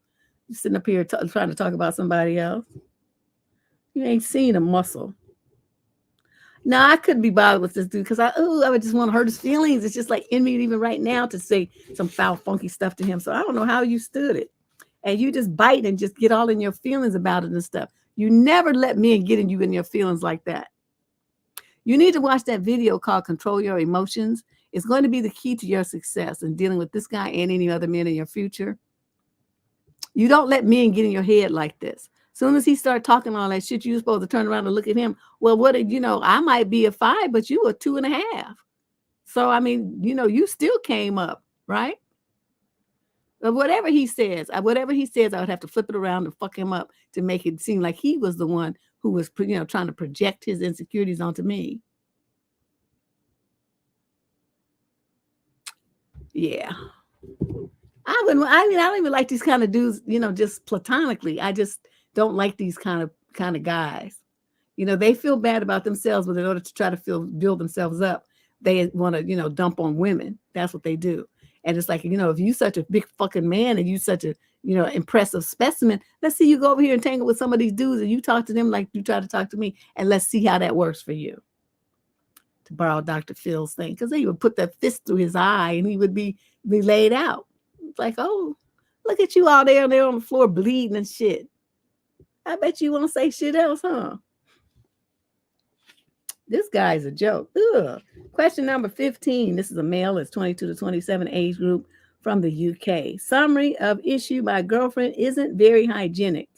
You're sitting up here trying to talk about somebody else. You ain't seen a muscle. No, I couldn't be bothered with this dude because I would just want to hurt his feelings. It's just like in me even right now to say some foul, funky stuff to him. So I don't know how you stood it. And you just bite and just get all in your feelings about it and stuff. You never let men get in you in your feelings like that. You need to watch that video called Control Your Emotions. is going to be the key to your success in dealing with this guy and any other men in your future. You don't let men get in your head like this. Soon as he started talking all that shit, you're supposed to turn around and look at him. Well, what did you know? I might be a 5, but you a 2.5. So, I mean, you still came up, right? Whatever he says, I would have to flip it around and fuck him up to make it seem like he was the one who was, trying to project his insecurities onto me. Yeah. I don't even like these kind of dudes, just platonically. I just don't like these kind of guys. They feel bad about themselves, but in order to try to build themselves up, they want to, dump on women. That's what they do. And it's like, if you such a big fucking man and you such a, impressive specimen, let's see you go over here and tangle with some of these dudes and you talk to them like you try to talk to me, and let's see how that works for you. To borrow Dr. Phil's thing, because they would put that fist through his eye and he would be laid out. It's like, oh, look at you all there on the floor bleeding and shit. I bet you won't say shit else, huh? This guy's a joke. Ugh. Question number 15. This is a male. It's 22 to 27 age group from the UK. Summary of issue: my girlfriend isn't very hygienic.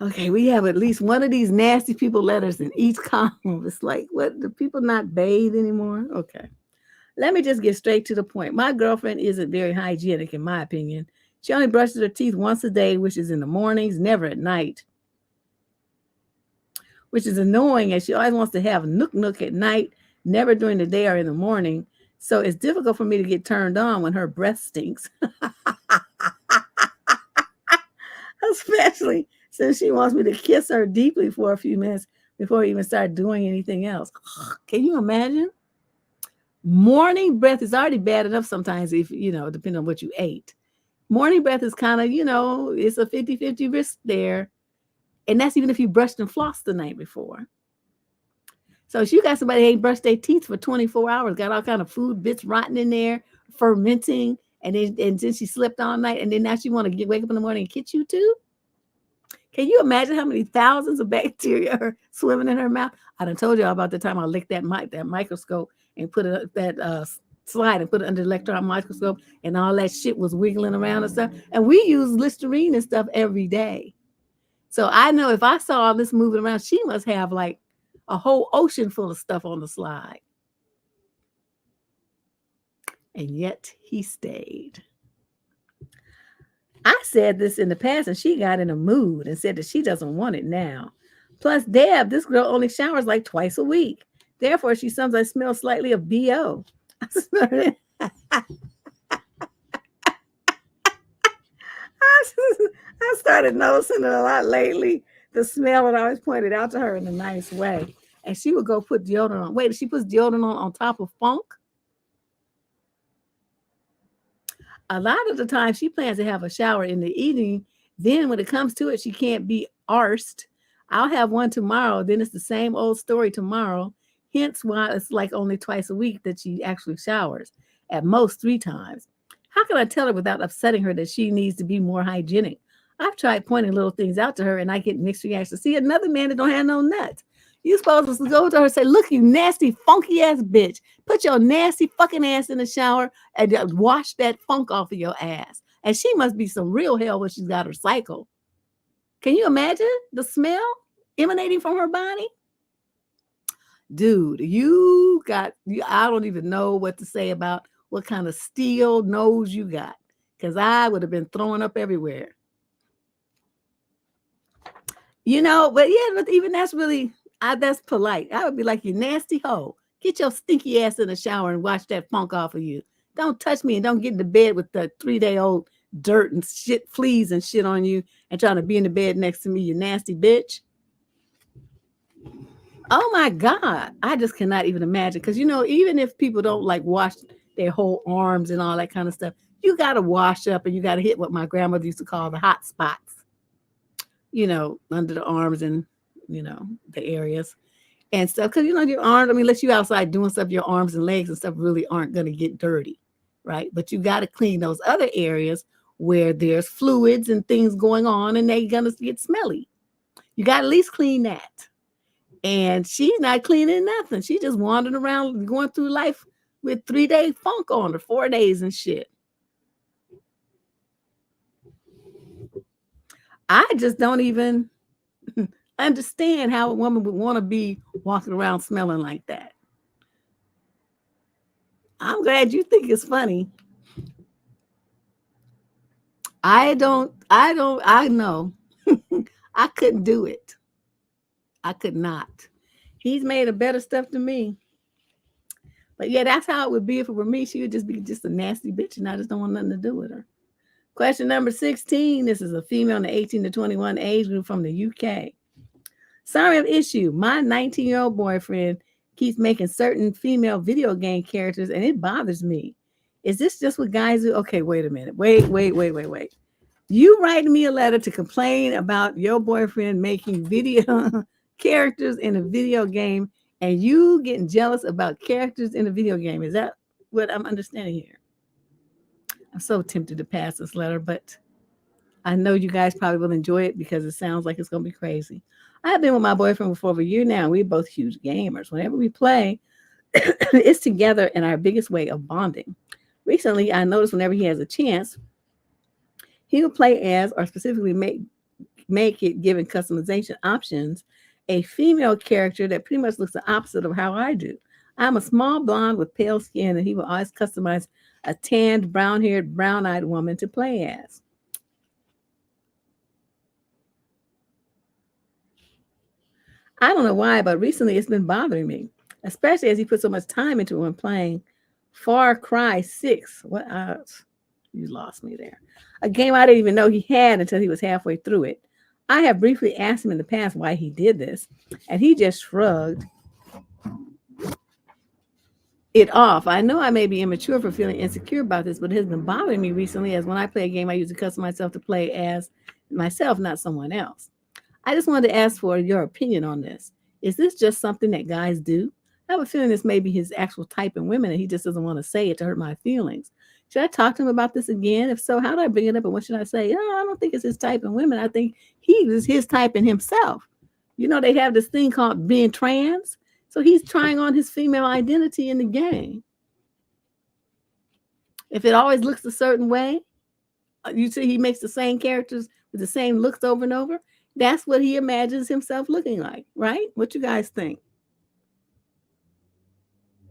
Okay, we have at least one of these nasty people letters in each column. It's like, what? Do people not bathe anymore? Okay. Let me just get straight to the point. My girlfriend isn't very hygienic, in my opinion. She only brushes her teeth once a day, which is in the mornings, never at night. Which is annoying, as she always wants to have nook at night, never during the day or in the morning. So it's difficult for me to get turned on when her breath stinks. Especially since she wants me to kiss her deeply for a few minutes before we even start doing anything else. Can you imagine? Morning breath is already bad enough sometimes if, depending on what you ate. Morning breath is kind of, it's a 50-50 risk there. And that's even if you brushed and flossed the night before. So if you got somebody who ain't brushed their teeth for 24 hours, got all kind of food bits rotting in there, fermenting, and then she slept all night, and then now she want to wake up in the morning and kiss you too? Can you imagine how many thousands of bacteria are swimming in her mouth? I done told y'all about the time I licked that microscope and put that slide and put it under the electron microscope, and all that shit was wiggling around and stuff. And we use Listerine and stuff every day. So I know if I saw all this moving around, she must have like a whole ocean full of stuff on the slide. And yet he stayed. I said this in the past and she got in a mood and said that she doesn't want it now. Plus, Deb, this girl only showers like twice a week. Therefore, she sometimes smells slightly of BO. I started noticing it a lot lately. The smell, and I always pointed out to her in a nice way. And she would go put deodorant on. Wait, she puts deodorant on top of funk? A lot of the time, she plans to have a shower in the evening. Then when it comes to it, she can't be arsed. I'll have one tomorrow. Then it's the same old story tomorrow. Hence why it's like only twice a week that she actually showers. At most 3 times. How can I tell her without upsetting her that she needs to be more hygienic? I've tried pointing little things out to her and I get mixed reactions. See, another man that don't have no nuts. You're supposed to go to her and say, look, you nasty, funky ass bitch. Put your nasty fucking ass in the shower and wash that funk off of your ass. And she must be some real hell when she's got her cycle. Can you imagine the smell emanating from her body? Dude, I don't even know what to say about what kind of steel nose you got, because I would have been throwing up everywhere. But even that's really, that's polite. I would be like, you nasty hoe. Get your stinky ass in the shower and wash that funk off of you. Don't touch me and don't get into bed with the 3-day-old dirt and shit, fleas and shit on you and trying to be in the bed next to me, you nasty bitch. Oh my God. I just cannot even imagine. Because, even if people don't like wash their whole arms and all that kind of stuff, you got to wash up and you got to hit what my grandmother used to call the hot spots, under the arms and, the areas and stuff. Because, your arms, unless you're outside doing stuff, your arms and legs and stuff really aren't going to get dirty, right? But you got to clean those other areas where there's fluids and things going on and they're going to get smelly. You got to at least clean that. And she's not cleaning nothing. She's just wandering around going through life with 3-day funk on her, 4 days and shit. I just don't even understand how a woman would want to be walking around smelling like that. I'm glad you think it's funny. I know. I couldn't do it. I could not. He's made a better stuff than me. But yeah, that's how it would be if it were me. She would just be just a nasty bitch, and I just don't want nothing to do with her. Question number 16. This is a female in the 18 to 21 age group from the UK. Summary of issue. My 19-year-old boyfriend keeps making certain female video game characters, and it bothers me. Is this just what guys do? Okay, wait a minute. Wait. You writing me a letter to complain about your boyfriend making video characters in a video game, and you getting jealous about characters in a video game. Is that what I'm understanding here? I'm so tempted to pass this letter, but I know you guys probably will enjoy it because it sounds like it's going to be crazy. I've been with my boyfriend for over a year now. We're both huge gamers. Whenever we play, it's together in our biggest way of bonding. Recently, I noticed whenever he has a chance, he will play as, or specifically make it, given customization options, a female character that pretty much looks the opposite of how I do. I'm a small blonde with pale skin, and he will always customize a tanned, brown-haired, brown-eyed woman to play as. I don't know why, but recently it's been bothering me, especially as he put so much time into it when playing Far Cry 6. What? You lost me there. A game I didn't even know he had until he was halfway through it. I have briefly asked him in the past why he did this, and he just shrugged it off. I know I may be immature for feeling insecure about this, but it has been bothering me recently, as when I play a game, I usually custom myself to play as myself, not someone else. I just wanted to ask for your opinion on this. Is this just something that guys do? I have a feeling this may be his actual type in women, and he just doesn't want to say it to hurt my feelings. Should I talk to him about this again? If so, how do I bring it up, and what should I say? Oh, I don't think it's his type in women. I think he is his type in himself. You know, they have this thing called being trans. So he's trying on his female identity in the game. If it always looks a certain way, you see he makes the same characters with the same looks over and over. That's what he imagines himself looking like, right? What you guys think?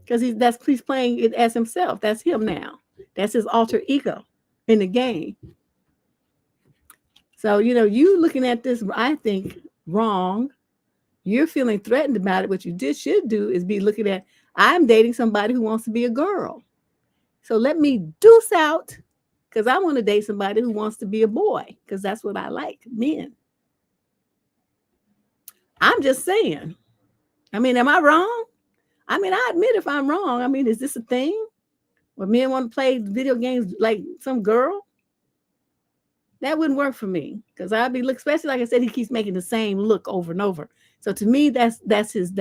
Because he's playing it as himself. That's him now. That's his alter ego in the game. So, you know, you looking at this, I think, wrong. You're feeling threatened about it. What you should do is be looking at, I'm dating somebody who wants to be a girl. So let me deuce out, because I want to date somebody who wants to be a boy, because that's what I like, men. I'm just saying. I mean, am I wrong? I mean, I admit if I'm wrong. I mean, is this a thing where men want to play video games like some girl? That wouldn't work for me, because I'd be especially like I said, he keeps making the same look over and over. So to me, that's his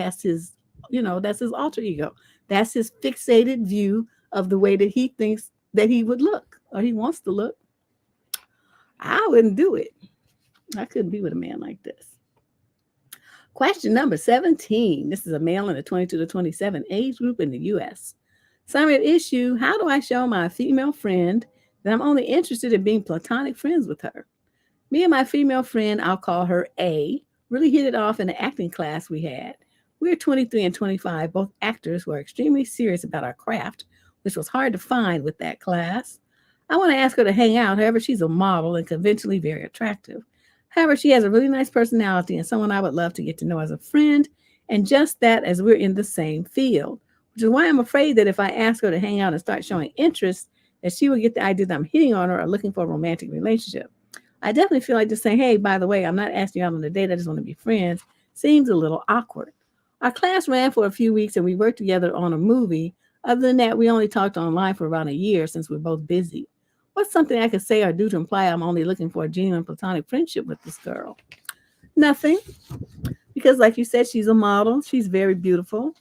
you know, that's his alter ego. That's his fixated view of the way that he thinks that he would look or he wants to look. I wouldn't do it. I couldn't be with a man like this. Question number 17. This is a male in the 22 to 27 age group in the U.S. Summary of issue. How do I show my female friend that I'm only interested in being platonic friends with her? Me and my female friend, I'll call her A, really hit it off in the acting class we had. We're 23 and 25, both actors who are extremely serious about our craft, which was hard to find with that class. I want to ask her to hang out. However, she's a model and conventionally very attractive. However, she has a really nice personality and someone I would love to get to know as a friend, and just that, as we're in the same field, which is why I'm afraid that if I ask her to hang out and start showing interest, that she will get the idea that I'm hitting on her or looking for a romantic relationship. I definitely feel like just saying, hey, by the way, I'm not asking you out on a date, I just want to be friends, seems a little awkward. Our class ran for a few weeks and we worked together on a movie. Other than that, we only talked online for around a year since we're both busy. What's something I could say or do to imply I'm only looking for a genuine platonic friendship with this girl? Nothing. Because like you said, she's a model. She's very beautiful.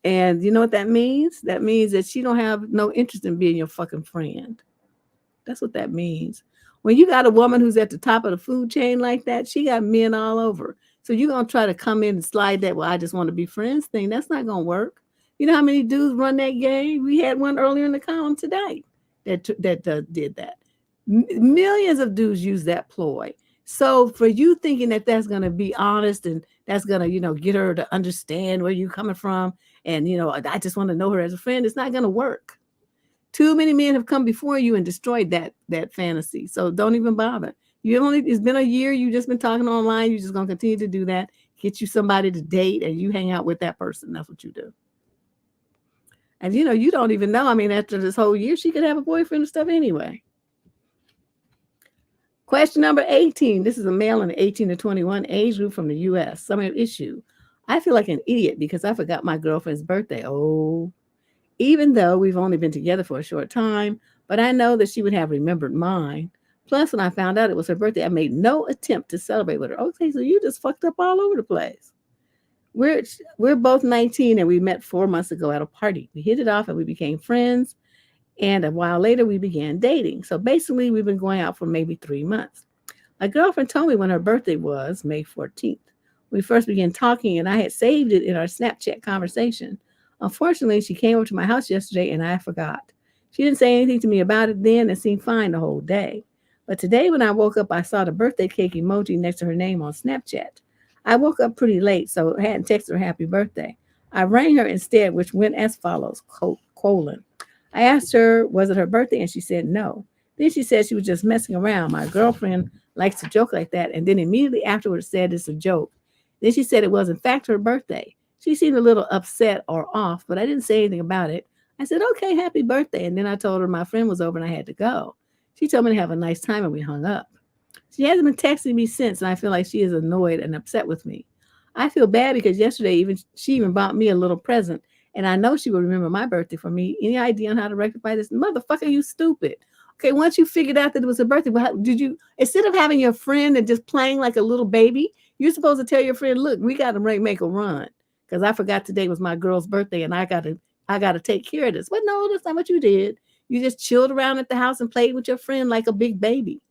And you know what that means? That means that she don't have no interest in being your fucking friend. That's what that means. When you got a woman who's at the top of the food chain like that, she got men all over. So you're going to try to come in and slide that, well, I just want to be friends thing. That's not going to work. You know how many dudes run that game? We had one earlier in the column today that did that. Millions of dudes use that ploy. So for you thinking that that's going to be honest and that's going to, get her to understand where you're coming from and, I just want to know her as a friend, it's not going to work. Too many men have come before you and destroyed that fantasy. So don't even bother. It's been a year, you've just been talking online, you're just going to continue to do that. Get you somebody to date and you hang out with that person. That's what you do. And you don't even know. I mean, after this whole year, she could have a boyfriend and stuff anyway. Question number 18. This is a male in the 18 to 21 age group from the U.S. Summary of issue. I feel like an idiot because I forgot my girlfriend's birthday. Oh, even though we've only been together for a short time, but I know that she would have remembered mine. Plus, when I found out it was her birthday, I made no attempt to celebrate with her. Okay, so you just fucked up all over the place. We're both 19 and we met 4 months ago at a party. We hit it off and we became friends. And a while later, we began dating. So basically, we've been going out for maybe 3 months. My girlfriend told me when her birthday was May 14th. We first began talking and I had saved it in our Snapchat conversation. Unfortunately, she came over to my house yesterday and I forgot. She didn't say anything to me about it then and seemed fine the whole day. But today when I woke up, I saw the birthday cake emoji next to her name on Snapchat. I woke up pretty late, so I hadn't texted her happy birthday. I rang her instead, which went as follows, : I asked her, was it her birthday? And she said no. Then she said she was just messing around. My girlfriend likes to joke like that. And then immediately afterwards said it's a joke. Then she said it was in fact her birthday. She seemed a little upset or off, but I didn't say anything about it. I said, okay, happy birthday. And then I told her my friend was over and I had to go. She told me to have a nice time and we hung up. She hasn't been texting me since, and I feel like she is annoyed and upset with me. I feel bad because yesterday she even bought me a little present, and I know she will remember my birthday for me. Any idea on how to rectify this? Motherfucker, you stupid. Okay, once you figured out that it was her birthday, did you, instead of having your friend and just playing like a little baby, you're supposed to tell your friend, look, we got to make a run because I forgot today was my girl's birthday and I got to take care of this. But no, that's not what you did. You just chilled around at the house and played with your friend like a big baby.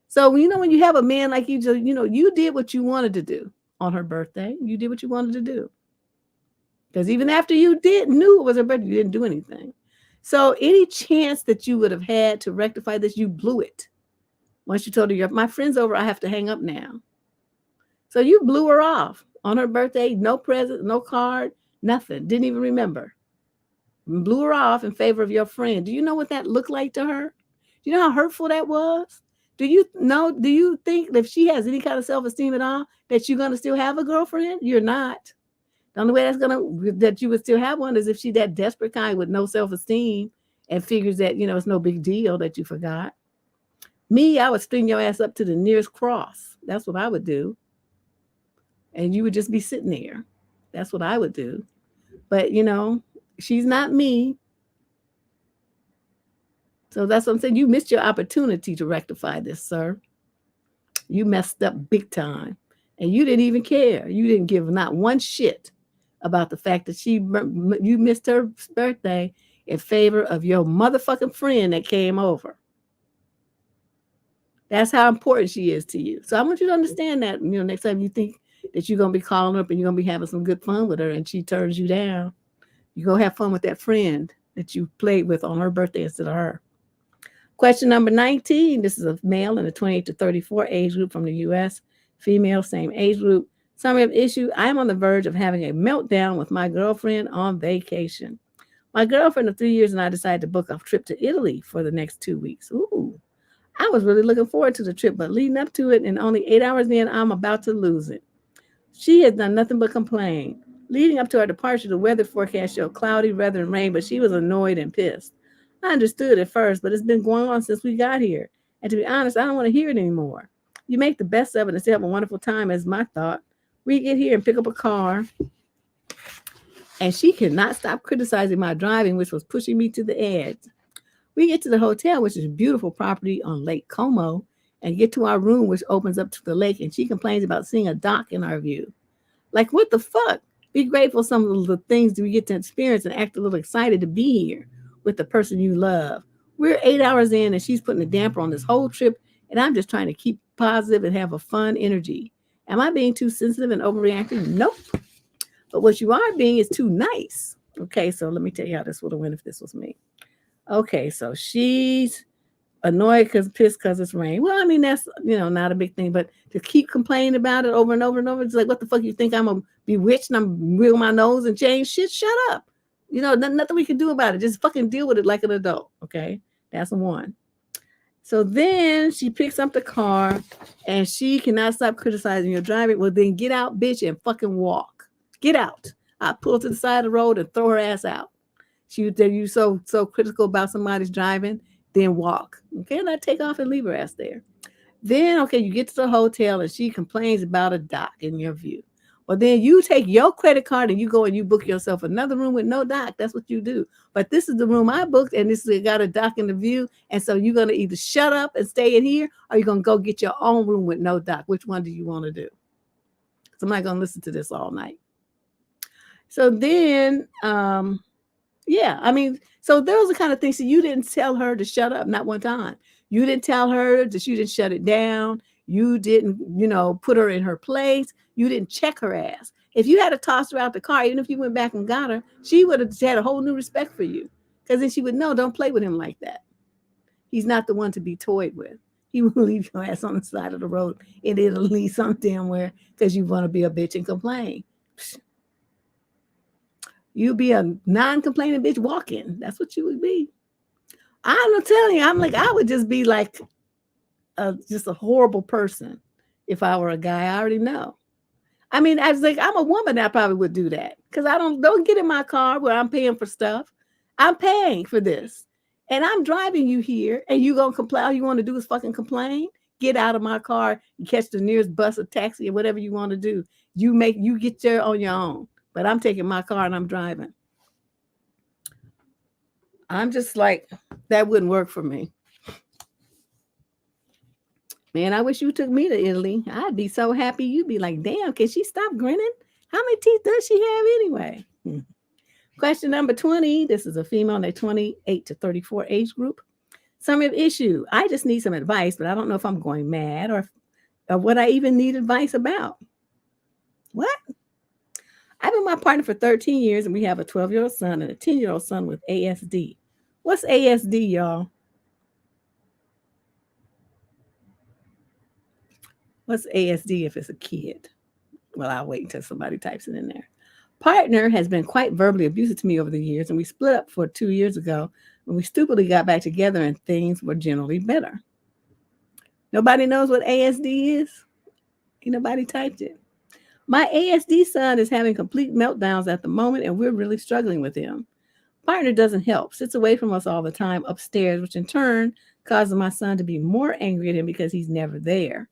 So, when you have a man like you, you did what you wanted to do on her birthday. You did what you wanted to do. Because even after you knew it was her birthday, you didn't do anything. So any chance that you would have had to rectify this, you blew it. Once you told her, my friend's over, I have to hang up now. So you blew her off on her birthday, no present, no card, nothing. Didn't even remember. Blew her off in favor of your friend. Do you know what that looked like to her? Do you know how hurtful that was? Do you think that if she has any kind of self-esteem at all, that you're going to still have a girlfriend? You're not. The only way that you would still have one is if she's that desperate kind with no self-esteem and figures that, it's no big deal that you forgot. Me, I would string your ass up to the nearest cross. That's what I would do. And you would just be sitting there. That's what I would do. But, she's not me. So that's what I'm saying. You missed your opportunity to rectify this, sir. You messed up big time. And you didn't even care. You didn't give not one shit about the fact that you missed her birthday in favor of your motherfucking friend that came over. That's how important she is to you. So I want you to understand that, next time you think that you're going to be calling her up and you're going to be having some good fun with her and she turns you down, you go have fun with that friend that you played with on her birthday instead of her. Question number 19. This is a male in the 28 to 34 age group from the U.S. Female, same age group. Summary of issue. I am on the verge of having a meltdown with my girlfriend on vacation. My girlfriend of 3 years and I decided to book a trip to Italy for the next 2 weeks. Ooh, I was really looking forward to the trip, but leading up to it and only 8 hours in, I'm about to lose it. She has done nothing but complain. Leading up to our departure, the weather forecast showed cloudy weather and rain, but she was annoyed and pissed. I understood at first, but it's been going on since we got here. And to be honest, I don't want to hear it anymore. You make the best of it and still have a wonderful time, is my thought. We get here and pick up a car, and she cannot stop criticizing my driving, which was pushing me to the edge. We get to the hotel, which is a beautiful property on Lake Como, and get to our room, which opens up to the lake, and she complains about seeing a dock in our view. Like, what the fuck? Be grateful for some of the things that we get to experience and act a little excited to be here with the person you love. We're 8 hours in, and she's putting a damper on this whole trip, and I'm just trying to keep positive and have a fun energy. Am I being too sensitive and overreacting? Nope. But what you are being is too nice. Okay, so let me tell you how this would have went if this was me. Okay, so she's annoyed pissed because it's rain. Well, I mean, that's, not a big thing, but to keep complaining about it over and over and over, it's like, what the fuck you think I'm a bewitched and I'm wiggle my nose and change shit? Shut up. Nothing we can do about it. Just fucking deal with it like an adult. Okay, that's one. So then she picks up the car and she cannot stop criticizing your driving. Well, then get out, bitch, and fucking walk. Get out. I pull to the side of the road and throw her ass out. You so critical about somebody's driving, then walk. Okay, and I take off and leave her ass there. Then, okay, you get to the hotel and she complains about a dock in your view. Well, then you take your credit card and you go and you book yourself another room with no dock. That's what you do. But this is the room I booked and this has got a dock in the view. And so you're going to either shut up and stay in here or you're going to go get your own room with no dock. Which one do you want to do? Because I'm not going to listen to this all night. So then, yeah, I mean, so those are the kind of things that you didn't tell her to shut up, not one time. You didn't tell her that you didn't shut it down. You didn't, put her in her place. You didn't check her ass. If you had to toss her out the car, even if you went back and got her, she would have had a whole new respect for you. Because then she would know, don't play with him like that. He's not the one to be toyed with. He will leave your ass on the side of the road in Italy some damn where because you want to be a bitch and complain. You'd be a non-complaining bitch walking. That's what you would be. I'm telling you, I would just be like just a horrible person if I were a guy. I already know. I mean, I was like, I'm a woman, I probably would do that. Because I don't get in my car where I'm paying for stuff. I'm paying for this. And I'm driving you here and you gonna complain. All you want to do is fucking complain. Get out of my car, you catch the nearest bus or taxi or whatever you want to do. You get there on your own. But I'm taking my car and I'm driving. I'm just like, that wouldn't work for me. Man, I wish you took me to Italy. I'd be so happy. You'd be like, damn, can she stop grinning? How many teeth does she have anyway? Question number 20. This is a female in the 28 to 34 age group. Summary of issue. I just need some advice, but I don't know if I'm going mad or what I even need advice about. What? I've been my partner for 13 years, and we have a 12-year-old son and a 10-year-old son with ASD. What's ASD, y'all? What's ASD if it's a kid? Well, I'll wait until somebody types it in there. Partner has been quite verbally abusive to me over the years, and we split up for 2 years ago when we stupidly got back together and things were generally better. Nobody knows what ASD is? Nobody typed it. My ASD son is having complete meltdowns at the moment, and we're really struggling with him. Partner doesn't help, sits away from us all the time upstairs, which in turn causes my son to be more angry at him because he's never there.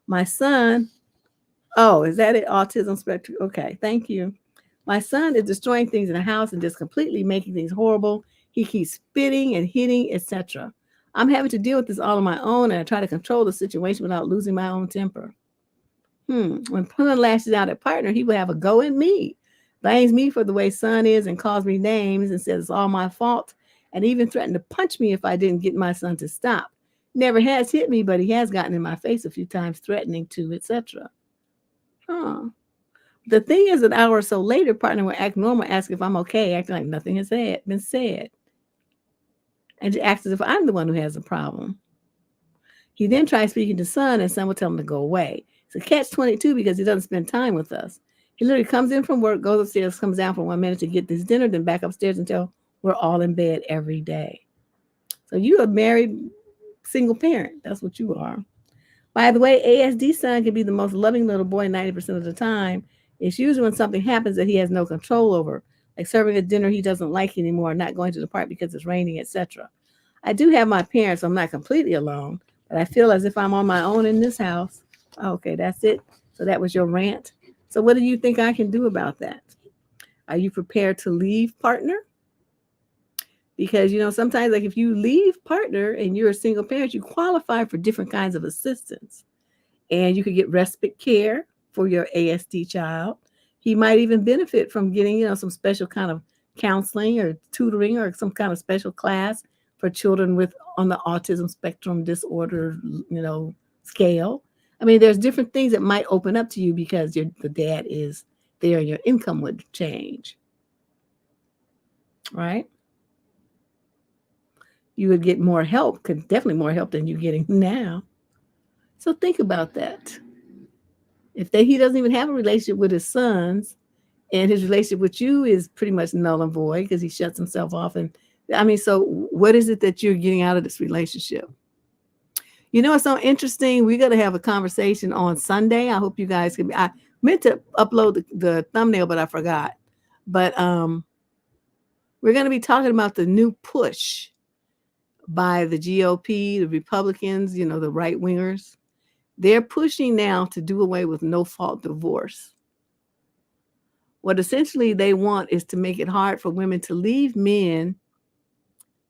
My son, is that it? Autism spectrum? Okay, thank you. My son is destroying things in the house and just completely making things horrible. He keeps spitting and hitting, etc. I'm having to deal with this all on my own, and I try to control the situation without losing my own temper. When Pun lashes out at partner, he will have a go at me, blames me for the way son is and calls me names and says it's all my fault, and even threatened to punch me if I didn't get my son to stop. Never has hit me, but he has gotten in my face a few times, threatening to, etc. The thing is, an hour or so later, partner will act normal, ask if I'm okay, acting like nothing has been said, and acts as if I'm the one who has a problem. He then tries speaking to son, and son will tell him to go away. It's a catch-22 because he doesn't spend time with us. He literally comes in from work, goes upstairs, comes down for 1 minute to get this dinner, then back upstairs until we're all in bed every day. So you're a married single parent. That's what you are. By the way, ASD son can be the most loving little boy 90% of the time. It's usually when something happens that he has no control over, like serving a dinner he doesn't like anymore, not going to the park because it's raining, etc. I do have my parents, so I'm not completely alone, but I feel as if I'm on my own in this house. Okay, that's it. So that was your rant. So what do you think I can do about that? Are you prepared to leave partner? Because, sometimes like if you leave partner and you're a single parent, you qualify for different kinds of assistance. And you could get respite care for your ASD child. He might even benefit from getting, some special kind of counseling or tutoring or some kind of special class for children on the autism spectrum disorder, scale. I mean, there's different things that might open up to you because the dad is there and your income would change, right? You would get more help, definitely more help than you're getting now. So think about that. If he doesn't even have a relationship with his sons, and his relationship with you is pretty much null and void because he shuts himself off. And I mean, so what is it that you're getting out of this relationship? You know, it's so interesting. We're going to have a conversation on Sunday. I hope you guys can be. I meant to upload the thumbnail, but I forgot. But we're going to be talking about the new push by the GOP, the Republicans, you know, the right wingers. They're pushing now to do away with no-fault divorce. What essentially they want is to make it hard for women to leave men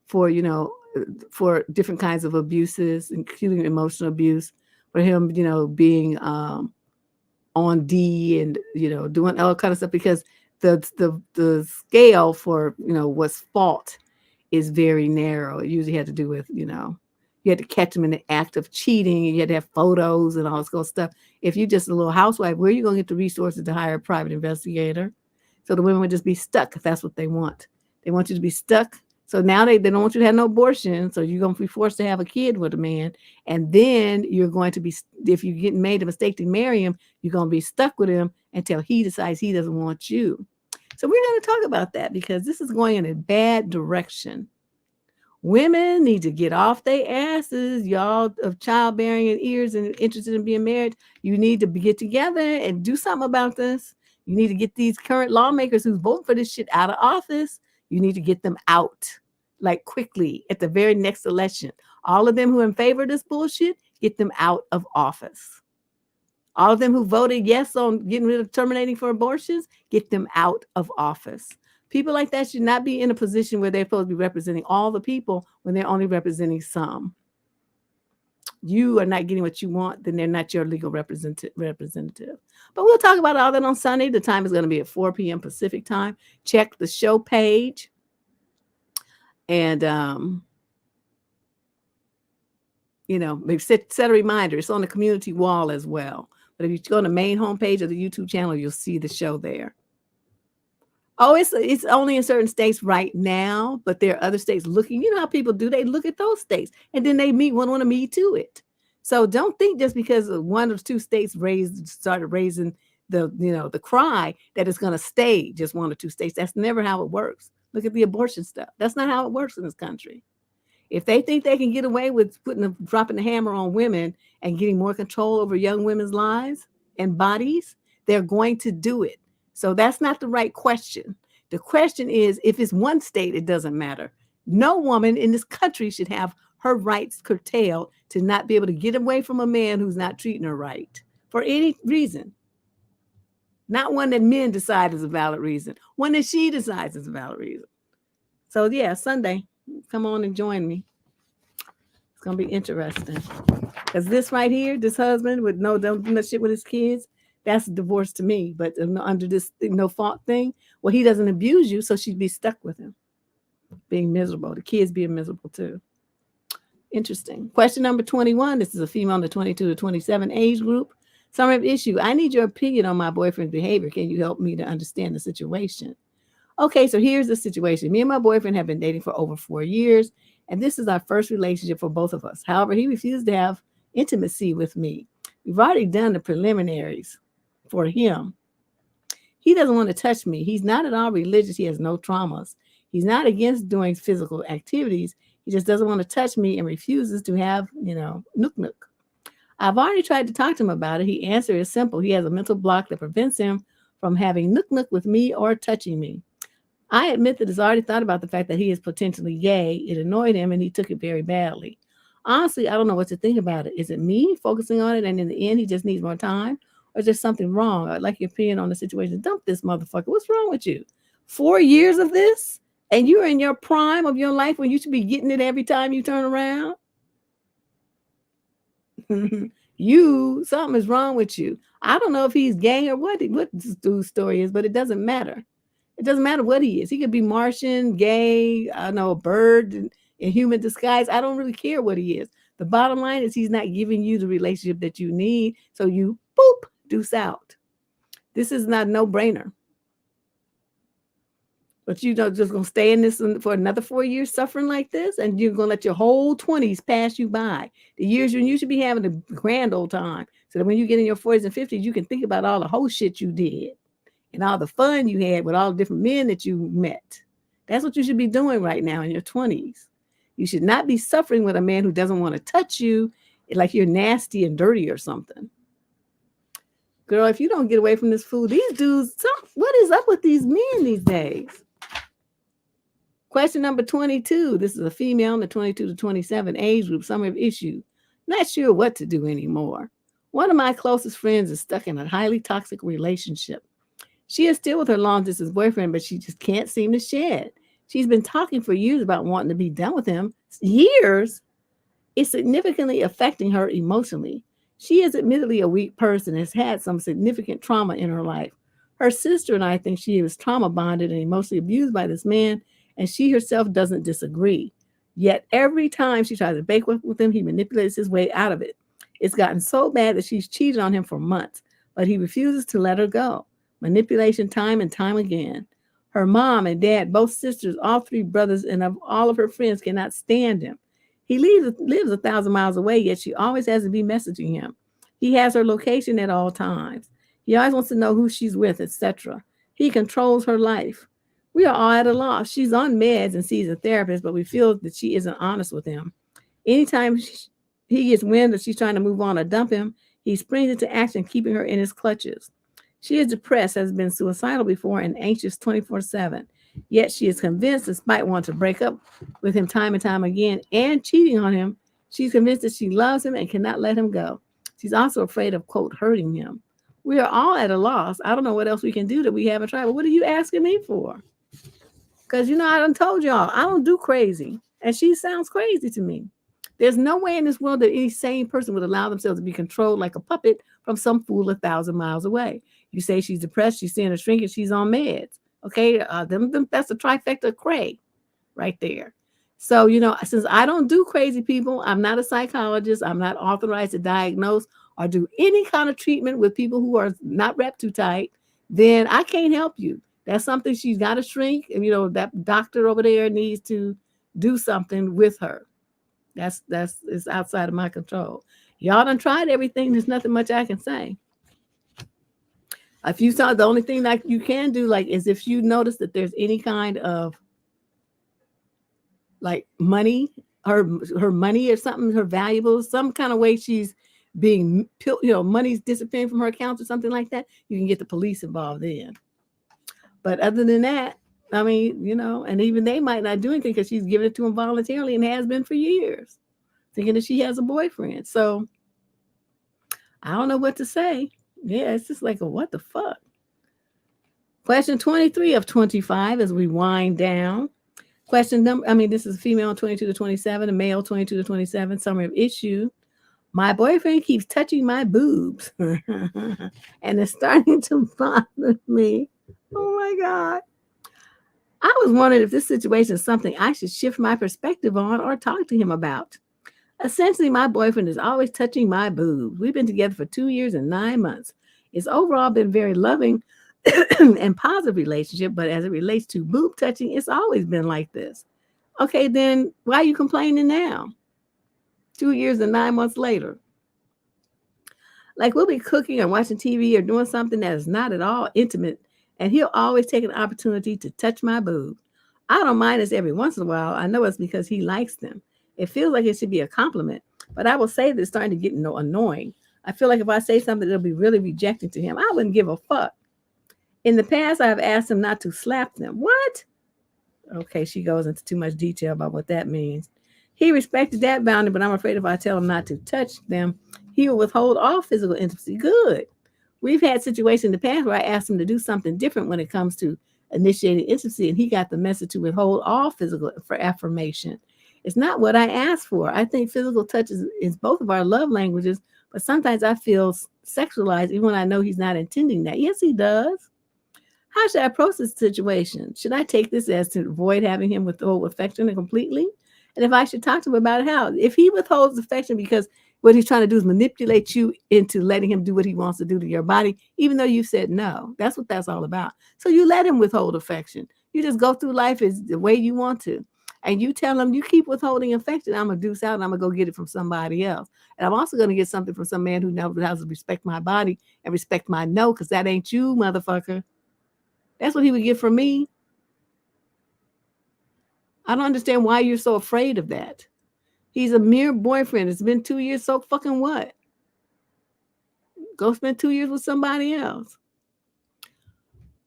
for, you know, for different kinds of abuses, including emotional abuse, for him, you know, being on D and, you know, doing all kind of stuff, because the scale for, you know, what's fault is very narrow. It usually had to do with, you know, you had to catch them in the act of cheating, and you had to have photos and all this kind of stuff. If you're just a little housewife, where are you going to get the resources to hire a private investigator? So the women would just be stuck if that's what they want. They want you to be stuck. So now they don't want you to have no abortion. So you're going to be forced to have a kid with a man. And then you're going to be, if you get made a mistake to marry him, you're going to be stuck with him until he decides he doesn't want you. So we're going to talk about that because this is going in a bad direction. Women need to get off their asses, y'all, of childbearing and ears and interested in being married. You need to get together and do something about this. You need to get these current lawmakers who's voting for this shit out of office. You need to get them out, like, quickly at the very next election. All of them who are in favor of this bullshit, get them out of office. All of them who voted yes on getting rid of terminating for abortions, get them out of office. People like that should not be in a position where they're supposed to be representing all the people when they're only representing some. You are not getting what you want, then they're not your legal representative. But we'll talk about all that on Sunday. The time is going to be at 4 p.m. Pacific time. Check the show page. And, you know, maybe set a reminder. It's on the community wall as well. But if you go on the main homepage of the YouTube channel, you'll see the show there. Oh, it's only in certain states right now, but there are other states looking. You know how people do? They look at those states and then they want to me to it. So don't think just because one or two states started raising the cry that it's going to stay just one or two states. That's never how it works. Look at the abortion stuff. That's not how it works in this country. If they think they can get away with dropping the hammer on women and getting more control over young women's lives and bodies, they're going to do it. So that's not the right question. The question is, if it's one state, it doesn't matter. No woman in this country should have her rights curtailed to not be able to get away from a man who's not treating her right for any reason. Not one that men decide is a valid reason. One that she decides is a valid reason. So yeah, Sunday, come on and join me. It's going to be interesting. Because this right here, this husband with don't do no shit with his kids, that's a divorce to me. But under this no fault thing, well, he doesn't abuse you, so she'd be stuck with him, being miserable. The kids being miserable too. Interesting. Question number 21. This is a female in the 22 to 27 age group. Summary of issue. I need your opinion on my boyfriend's behavior. Can you help me to understand the situation? Okay, so here's the situation. Me and my boyfriend have been dating for over 4 years, and this is our first relationship for both of us. However, he refused to have intimacy with me. We've already done the preliminaries for him. He doesn't want to touch me. He's not at all religious. He has no traumas. He's not against doing physical activities. He just doesn't want to touch me and refuses to have, nook. I've already tried to talk to him about it. He answer is simple. He has a mental block that prevents him from having nook with me or touching me. I admit that he's already thought about the fact that he is potentially gay. It annoyed him and he took it very badly. Honestly, I don't know what to think about it. Is it me focusing on it and in the end he just needs more time? Or is there something wrong? I'd like your opinion on the situation. Dump this motherfucker. What's wrong with you? 4 years of this? And you're in your prime of your life when you should be getting it every time you turn around? Something is wrong with you. I don't know if he's gay or what this dude's story is, but it doesn't matter. It doesn't matter what he is. He could be Martian, gay, a bird in human disguise. I don't really care what he is. The bottom line is he's not giving you the relationship that you need. So you, boop, deuce out. This is not a no-brainer. But you don't just going to stay in this for another 4 years suffering like this, and you're going to let your whole 20s pass you by. The years when you should be having a grand old time, so that when you get in your 40s and 50s, you can think about all the whole shit you did and all the fun you had with all the different men that you met. That's what you should be doing right now in your 20s. You should not be suffering with a man who doesn't want to touch you like you're nasty and dirty or something. Girl, if you don't get away from this food, these dudes, what is up with these men these days? Question number 22. This is a female in the 22 to 27 age group. Summary of issue. Not sure what to do anymore. One of my closest friends is stuck in a highly toxic relationship. She is still with her long-distance boyfriend, but she just can't seem to shed. She's been talking for years about wanting to be done with him. Years? It's significantly affecting her emotionally. She is admittedly a weak person and has had some significant trauma in her life. Her sister and I think she was trauma bonded and emotionally abused by this man, and she herself doesn't disagree. Yet every time she tries to break with him, he manipulates his way out of it. It's gotten so bad that she's cheated on him for months, but he refuses to let her go. Manipulation time and time again. Her mom and dad, both sisters, all three brothers, and all of her friends cannot stand him. He lives 1,000 miles away, yet she always has to be messaging him. He has her location at all times. He always wants to know who she's with, etc. He controls her life. We are all at a loss. She's on meds and sees a therapist, but we feel that she isn't honest with him. Anytime he gets wind that she's trying to move on or dump him, he springs into action, keeping her in his clutches. She is depressed, has been suicidal before, and anxious 24/7. Yet she is convinced, despite wanting to break up with him time and time again and cheating on him, she's convinced that she loves him and cannot let him go. She's also afraid of, quote, hurting him. We are all at a loss. I don't know what else we can do that we haven't tried. But what are you asking me for? Because, I done told y'all, I don't do crazy. And she sounds crazy to me. There's no way in this world that any sane person would allow themselves to be controlled like a puppet from some fool 1,000 miles away. You say she's depressed, she's seeing her shrink, and she's on meds. Okay, that's a trifecta of cray right there. So, since I don't do crazy people, I'm not a psychologist, I'm not authorized to diagnose or do any kind of treatment with people who are not wrapped too tight, then I can't help you. That's something she's got to shrink. And, that doctor over there needs to do something with her. That's it's outside of my control. Y'all done tried everything. There's nothing much I can say. If you saw, the only thing that you can do, is if you notice that there's any kind of money, her money or something, her valuables, some kind of way she's being, money's disappearing from her accounts or something like that, you can get the police involved in. But other than that, I mean, and even they might not do anything because she's giving it to him voluntarily and has been for years, thinking that she has a boyfriend. So I don't know what to say. Yeah, it's just what the fuck? Question 23 of 25 as we wind down. Question number, this is a female 22 to 27, a male 22 to 27, summary of issue. My boyfriend keeps touching my boobs and it's starting to bother me. Oh my God. I was wondering if this situation is something I should shift my perspective on or talk to him about. Essentially, my boyfriend is always touching my boobs. We've been together for 2 years and 9 months. It's overall been very loving and positive relationship, but as it relates to boob touching, it's always been like this. Okay, then why are you complaining now? 2 years and 9 months later. We'll be cooking or watching TV or doing something that is not at all intimate, and he'll always take an opportunity to touch my boob. I don't mind this every once in a while. I know it's because he likes them. It feels like it should be a compliment, but I will say that it's starting to get annoying. I feel like if I say something, it'll be really rejecting to him. I wouldn't give a fuck. In the past, I have asked him not to slap them. What? Okay, she goes into too much detail about what that means. He respected that boundary, but I'm afraid if I tell him not to touch them, he will withhold all physical intimacy. Good. We've had situations in the past where I asked him to do something different when it comes to initiating intimacy, and he got the message to withhold all physical for affirmation. It's not what I asked for. I think physical touch is both of our love languages, but sometimes I feel sexualized even when I know he's not intending that. Yes, he does. How should I approach this situation? Should I take this as to avoid having him withhold affection completely And if I should talk to him about it, how? If he withholds affection because what he's trying to do is manipulate you into letting him do what he wants to do to your body, even though you said no. That's what that's all about. So you let him withhold affection. You just go through life as the way you want to. And you tell him, you keep withholding affection, I'm going to deuce out and I'm going to go get it from somebody else. And I'm also going to get something from some man who knows how to respect my body and respect my no, because that ain't you, motherfucker. That's what he would get from me. I don't understand why you're so afraid of that. He's a mere boyfriend. It's been 2 years. So fucking what? Go spend 2 years with somebody else.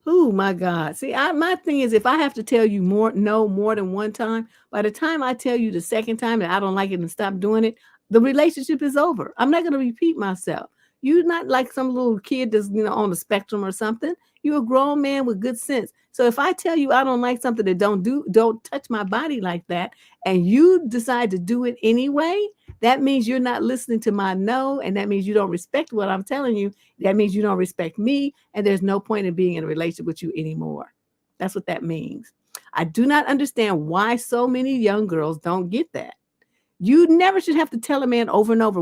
Oh my God. See, my thing is, if I have to tell you more than one time, by the time I tell you the second time that I don't like it and stop doing it, the relationship is over. I'm not going to repeat myself. You're not like some little kid that's, on the spectrum or something. You're a grown man with good sense. So if I tell you I don't like something that don't touch my body like that, and you decide to do it anyway, that means you're not listening to my no, and that means you don't respect what I'm telling you. That means you don't respect me, and there's no point in being in a relationship with you anymore. That's what that means. I do not understand why so many young girls don't get that. You never should have to tell a man over and over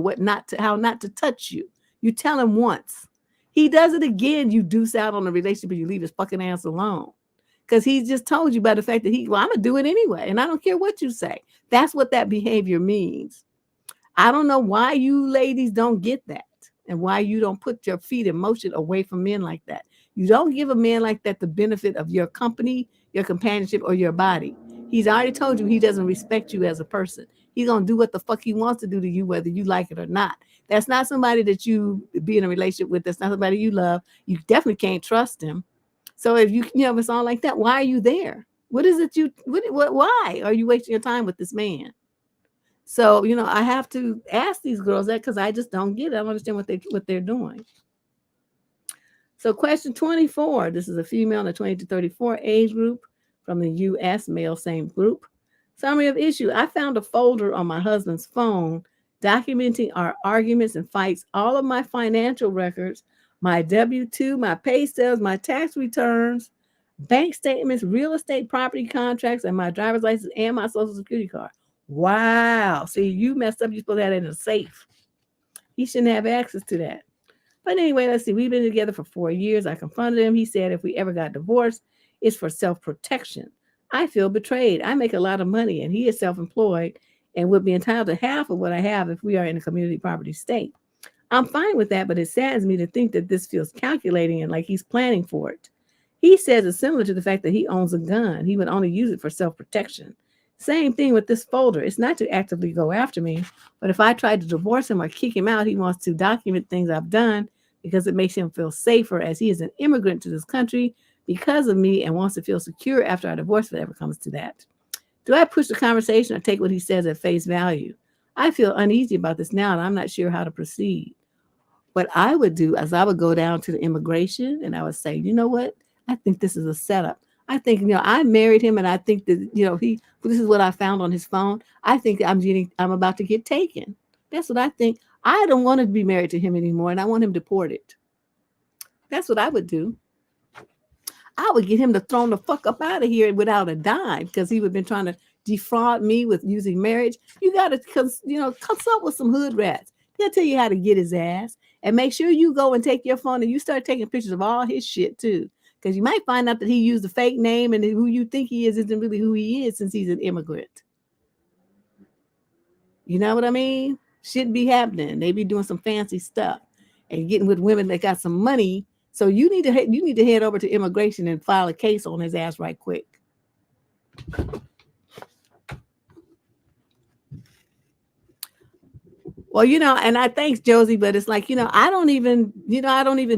how not to touch you. You tell him once. He does it again, you deuce out on the relationship and you leave his fucking ass alone. Because he just told you by the fact that I'm going to do it anyway, and I don't care what you say. That's what that behavior means. I don't know why you ladies don't get that and why you don't put your feet in motion away from men like that. You don't give a man like that the benefit of your company, your companionship, or your body. He's already told you he doesn't respect you as a person. He's going to do what the fuck he wants to do to you, whether you like it or not. That's not somebody that you be in a relationship with. That's not somebody you love. You definitely can't trust him. So if if it's all like that, why are you there? What is it why are you wasting your time with this man? So, I have to ask these girls that because I just don't get it. I don't understand what they're doing. So question 24, this is a female in the 20 to 34 age group from the U.S., male, same group. Summary of issue. I found a folder on my husband's phone documenting our arguments and fights, all of my financial records, my W-2, my pay stubs, my tax returns, bank statements, real estate property contracts, and my driver's license and my social security card. Wow. See, you messed up. You're supposed to have that in a safe. He shouldn't have access to that. But anyway, let's see. We've been together for 4 years. I confronted him. He said if we ever got divorced, it's for self-protection. I feel betrayed. I make a lot of money, and he is self-employed and would be entitled to half of what I have if we are in a community property state. I'm fine with that, but it saddens me to think that this feels calculating and like he's planning for it. He says it's similar to the fact that he owns a gun. He would only use it for self-protection. Same thing with this folder. It's not to actively go after me, but if I try to divorce him or kick him out, he wants to document things I've done because it makes him feel safer as he is an immigrant to this country because of me and wants to feel secure after our divorce, if it ever comes to that. Do I push the conversation or take what he says at face value? I feel uneasy about this now, and I'm not sure how to proceed. What I would do is I would go down to the immigration and I would say, you know what? I think this is a setup. I think, I married him and I think that, this is what I found on his phone. I think I'm about to get taken. That's what I think. I don't want to be married to him anymore and I want him deported. That's what I would do. I would get him to throw the fuck up out of here without a dime because he would have been trying to defraud me with using marriage. You got to, consult with some hood rats. They'll tell you how to get his ass. And make sure you go and take your phone and you start taking pictures of all his shit too. Because you might find out that he used a fake name and who you think he is isn't really who he is since he's an immigrant. You know what I mean? Shouldn't be happening. They be doing some fancy stuff and getting with women that got some money. So you need to head over to immigration and file a case on his ass right quick. Well, and I thanks Josie, but it's like, I don't even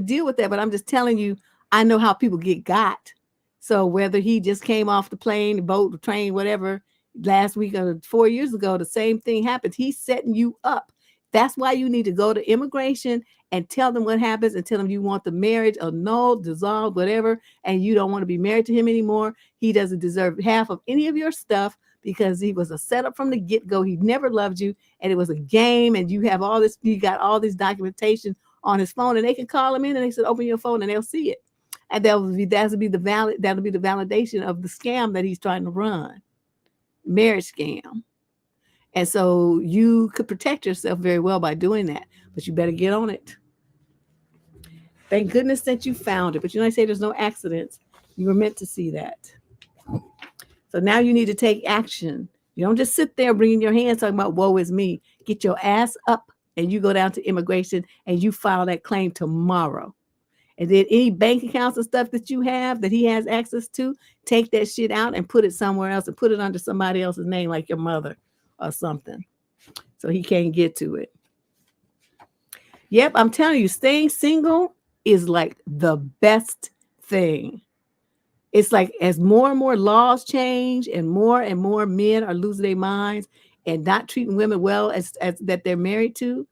deal with that, but I'm just telling you, I know how people get got. So whether he just came off the plane, the boat, the train, whatever, last week or 4 years ago, the same thing happened. He's setting you up. That's why you need to go to immigration and tell them what happens and tell them you want the marriage annulled, dissolved, whatever, and you don't want to be married to him anymore. He doesn't deserve half of any of your stuff because he was a setup from the get-go. He never loved you, and it was a game, and you got all this documentation on his phone, and they can call him in, and they said, open your phone, and they'll see it. And that'll be the validation of the scam that he's trying to run. Marriage scam. And so you could protect yourself very well by doing that, but you better get on it. Thank goodness that you found it. But you know, I say there's no accidents. You were meant to see that. So now you need to take action. You don't just sit there bringing your hands talking about woe is me. Get your ass up and you go down to immigration and you file that claim tomorrow. And then any bank accounts and stuff that you have that he has access to, take that shit out and put it somewhere else and put it under somebody else's name, like your mother or something, so he can't get to it. Yep, I'm telling you, staying single is like the best thing. It's like as more and more laws change and more men are losing their minds and not treating women well as that they're married to,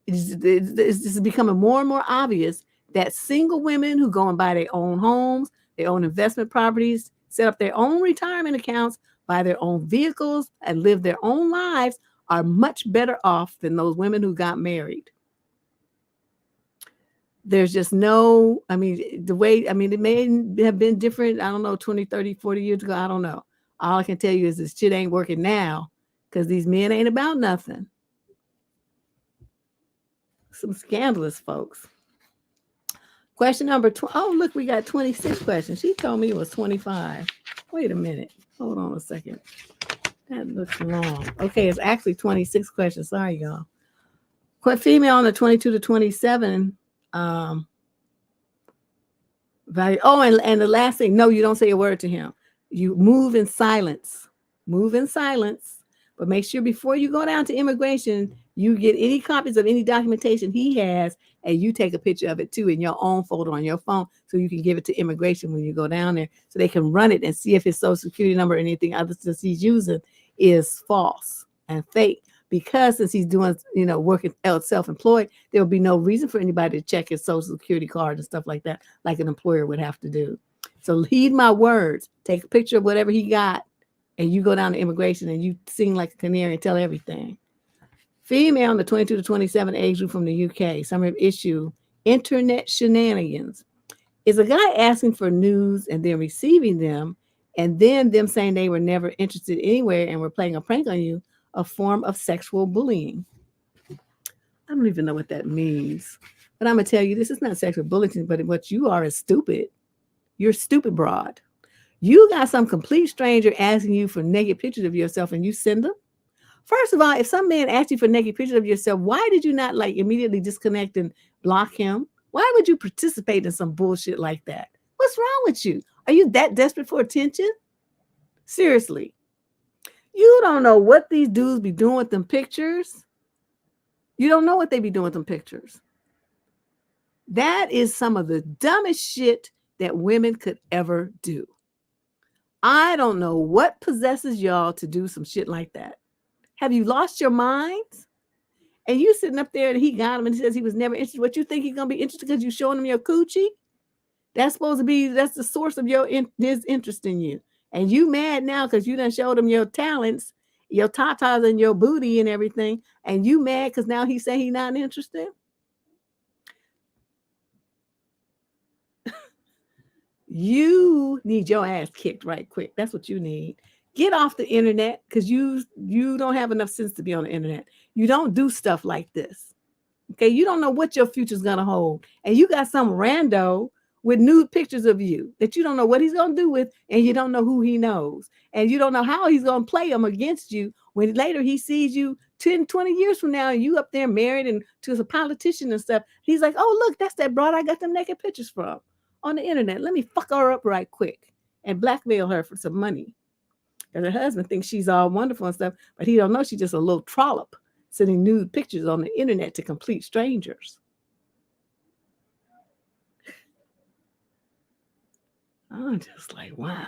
it's becoming more and more obvious that single women who go and buy their own homes, their own investment properties, set up their own retirement accounts, buy their own vehicles, and live their own lives are much better off than those women who got married. There's just no, I mean, the way, I mean, it may have been different, I don't know, 20, 30, 40 years ago, I don't know. All I can tell you is this shit ain't working now because these men ain't about nothing. Some scandalous folks. Question number 12. Oh, look, we got 26 questions. She told me it was 25. Wait a minute. Hold on a second. That looks long. Okay, it's actually 26 questions. Sorry, y'all. Female on the 22 to 27 value. Oh, and the last thing, no, you don't say a word to him. You move in silence. Move in silence. But make sure before you go down to immigration, you get any copies of any documentation he has, and you take a picture of it too in your own folder on your phone so you can give it to immigration when you go down there so they can run it and see if his social security number or anything other that he's using is false and fake. Because since he's doing, working self-employed, there will be no reason for anybody to check his social security card and stuff like that, like an employer would have to do. So heed my words. Take a picture of whatever he got, and you go down to immigration and you sing like a canary and tell everything. Female in the 22 to 27 age group from the UK. Summary of issue: internet shenanigans. Is a guy asking for news and then receiving them, and then them saying they were never interested anywhere and were playing a prank on you, a form of sexual bullying? I don't even know what that means. But I'm going to tell you, this is not sexual bullying, but what you are is stupid. You're stupid broad. You got some complete stranger asking you for naked pictures of yourself and you send them? First of all, if some man asked you for naked pictures of yourself, why did you not immediately disconnect and block him? Why would you participate in some bullshit like that? What's wrong with you? Are you that desperate for attention? Seriously. You don't know what these dudes be doing with them pictures. You don't know what they be doing with them pictures. That is some of the dumbest shit that women could ever do. I don't know what possesses y'all to do some shit like that. Have you lost your minds? And you sitting up there and he got him and he says he was never interested. What, you think he's going to be interested because you showing him your coochie? That's the source of his interest in you. And you mad now because you done showed him your talents, your tatas and your booty and everything. And you mad because now he say he not interested? You need your ass kicked right quick. That's what you need. Get off the internet because you don't have enough sense to be on the internet. You don't do stuff like this. Okay, you don't know what your future's gonna hold. And you got some rando with nude pictures of you that you don't know what he's gonna do with, and you don't know who he knows. And you don't know how he's gonna play them against you when later he sees you 10, 20 years from now, and you up there married and to a politician and stuff. He's like, oh, look, that's that broad I got them naked pictures from on the internet. Let me fuck her up right quick and blackmail her for some money. And her husband thinks she's all wonderful and stuff, but he don't know she's just a little trollop sending nude pictures on the internet to complete strangers. I'm just like, wow.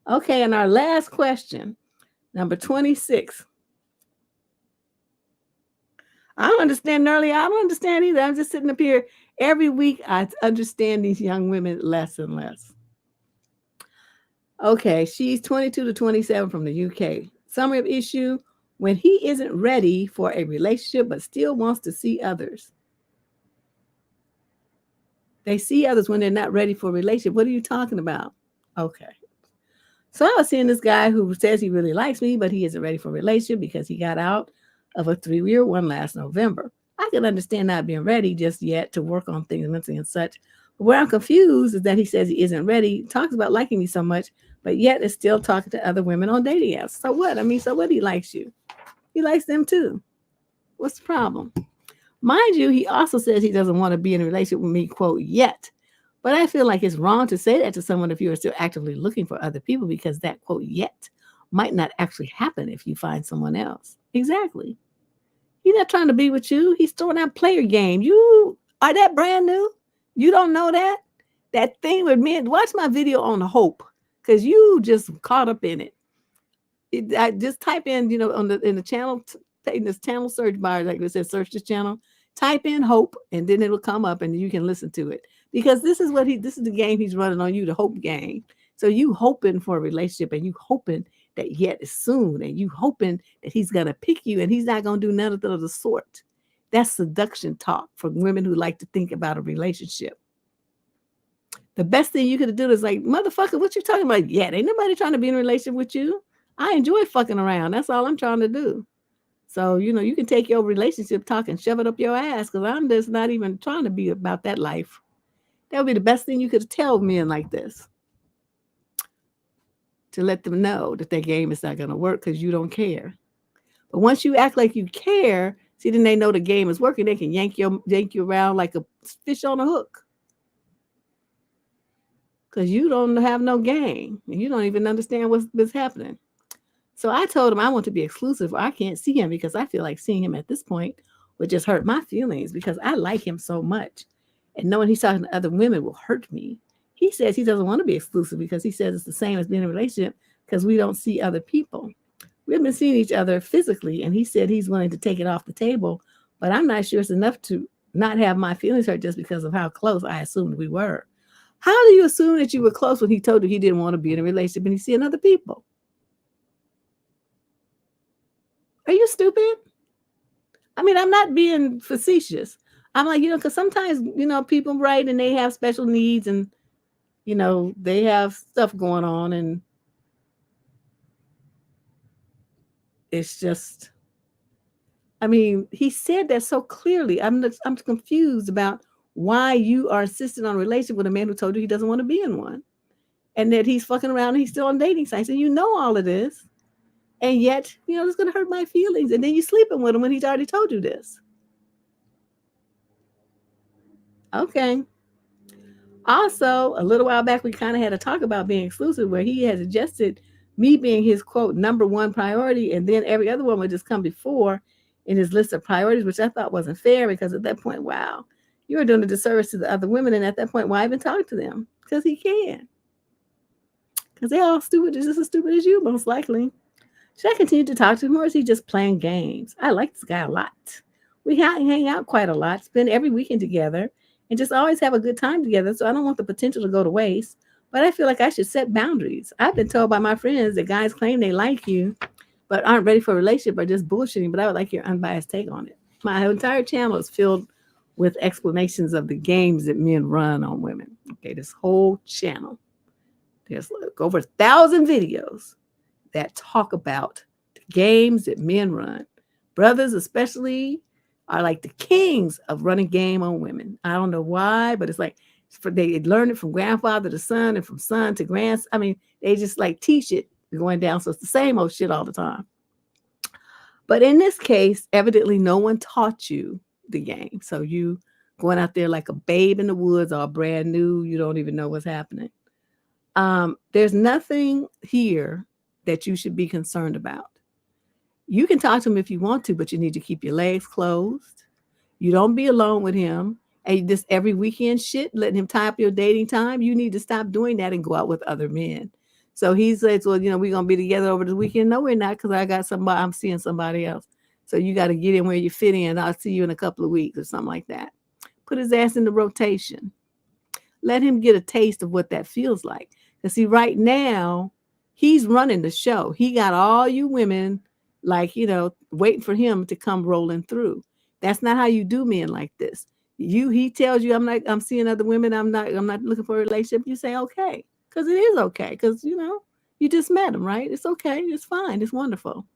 Okay, and our last question, number 26. I don't understand earlier. I don't understand either. I'm just sitting up here every week. I understand these young women less and less. Okay, she's 22 to 27 from the UK. Summary of issue: when he isn't ready for a relationship but still wants to see others. They see others when they're not ready for a relationship. What are you talking about? Okay. So I was seeing this guy who says he really likes me, but he isn't ready for a relationship because he got out of a 3-year one last November. I can understand not being ready just yet to work on things mentally and such. But where I'm confused is that he says he isn't ready, talks about liking me so much, but yet is still talking to other women on dating apps. So what? I mean, so what? He likes you. He likes them too. What's the problem? Mind you, he also says he doesn't want to be in a relationship with me, quote, yet. But I feel like it's wrong to say that to someone if you are still actively looking for other people because that, quote, yet might not actually happen if you find someone else. Exactly. He's not trying to be with you. He's throwing out player game. You are that brand new? You don't know that? That thing with men. Watch my video on hope because you just caught up in it. I just type in, in the channel, in this channel search bar, like it says, search this channel. Type in hope, and then it'll come up, and you can listen to it. Because this is the game he's running on you, the hope game. So you hoping for a relationship, and you hoping that yet is soon, and you hoping that he's gonna pick you, and he's not gonna do none of the sort. That's seduction talk for women who like to think about a relationship. The best thing you could do is like, motherfucker, what you talking about? Yet ain't nobody trying to be in a relationship with you. I enjoy fucking around. That's all I'm trying to do. So, you can take your relationship talk and shove it up your ass because I'm just not even trying to be about that life. That would be the best thing you could tell men like this. To let them know that their game is not going to work because you don't care. But once you act like you care, see, then they know the game is working. They can yank you around like a fish on a hook. Because you don't have no game. And you don't even understand what's happening. So I told him I want to be exclusive. I can't see him because I feel like seeing him at this point would just hurt my feelings because I like him so much. And knowing he's talking to other women will hurt me. He says he doesn't want to be exclusive because he says it's the same as being in a relationship because we don't see other people. We've been seeing each other physically, and he said he's willing to take it off the table, but I'm not sure it's enough to not have my feelings hurt just because of how close I assumed we were. How do you assume that you were close when he told you he didn't want to be in a relationship and he's seeing other people? Are you stupid? I mean, I'm not being facetious. I'm like, because sometimes, people write and they have special needs and, they have stuff going on and it's just, I mean, he said that so clearly. I'm confused about why you are insisting on a relationship with a man who told you he doesn't want to be in one and that he's fucking around and he's still on dating sites and you know all of this. And yet, it's going to hurt my feelings. And then you're sleeping with him when he's already told you this. Okay. Also, a little while back, we kind of had a talk about being exclusive where he had suggested me being his, quote, number one priority. And then every other one would just come before in his list of priorities, which I thought wasn't fair because at that point, wow, you were doing a disservice to the other women. And at that point, why even talk to them? Because he can. Because they're all stupid, just as stupid as you, most likely. Should I continue to talk to him or is he just playing games? I like this guy a lot. We hang out quite a lot, spend every weekend together, and just always have a good time together. So I don't want the potential to go to waste. But I feel like I should set boundaries. I've been told by my friends that guys claim they like you, but aren't ready for a relationship or just bullshitting. But I would like your unbiased take on it. My entire channel is filled with explanations of the games that men run on women. Okay, this whole channel. There's like over 1,000 videos that talk about the games that men run. Brothers especially are like the kings of running game on women. I don't know why, but it's like they learn it from grandfather to son and from son to grandson. I mean, they just like teach it going down. So it's the same old shit all the time. But in this case, evidently no one taught you the game. So you going out there like a babe in the woods or brand new, you don't even know what's happening. There's nothing here that you should be concerned about. You can talk to him if you want to, but you need to keep your legs closed. You don't be alone with him. And this every weekend shit, letting him tie up your dating time. You need to stop doing that and go out with other men. So he says, well, we're going to be together over the weekend. No, we're not, because I got somebody, I'm seeing somebody else. So you got to get in where you fit in. I'll see you in a couple of weeks or something like that. Put his ass in the rotation. Let him get a taste of what that feels like. Because see, right now, he's running the show. He got all you women like, waiting for him to come rolling through. That's not how you do men like this. He tells you, I'm seeing other women. I'm not looking for a relationship. You say, okay, because it is okay. Because, You just met him, right? It's okay. It's fine. It's wonderful.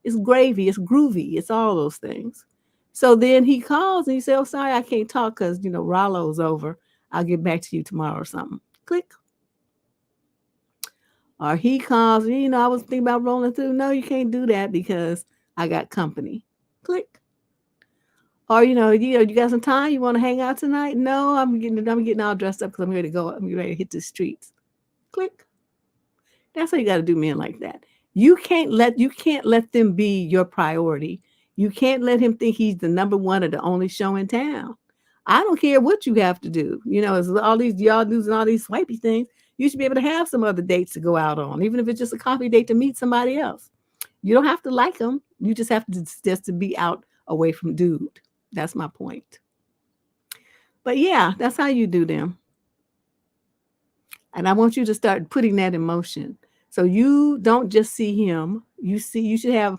It's gravy. It's groovy. It's all those things. So then he calls and he says, "Oh, sorry, I can't talk because, Rollo's over. I'll get back to you tomorrow or something." Click. Or he calls, I was thinking about rolling through. No, you can't do that because I got company. Click. Or, you got some time? You want to hang out tonight? No, I'm getting all dressed up because I'm ready to go. I'm ready to hit the streets. Click. That's how you got to do men like that. You can't let them be your priority. You can't let him think he's the number one or the only show in town. I don't care what you have to do. It's all these y'all dudes and all these swipey things. You should be able to have some other dates to go out on, even if it's just a coffee date to meet somebody else. You don't have to like them. You just have to just to be out away from dude. That's my point. But yeah, that's how you do them. And I want you to start putting that in motion. So you don't just see him. You should have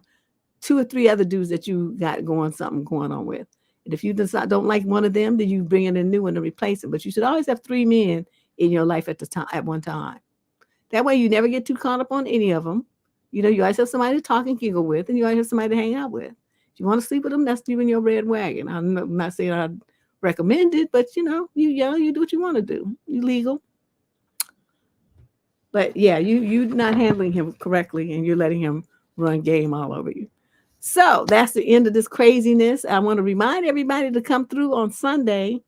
2 or 3 other dudes that you got something going on with. And if you don't like one of them, then you bring in a new one to replace it. But you should always have 3 men in your life at one time. That way you never get too caught up on any of them. You always have somebody to talk and giggle with, and you always have somebody to hang out with. If you want to sleep with them, that's you in your red wagon. I'm not saying I'd recommend it, but you young, you do what you want to do. You legal. But yeah, you're not handling him correctly, and you're letting him run game all over you. So that's the end of this craziness. I want to remind everybody to come through on Sunday.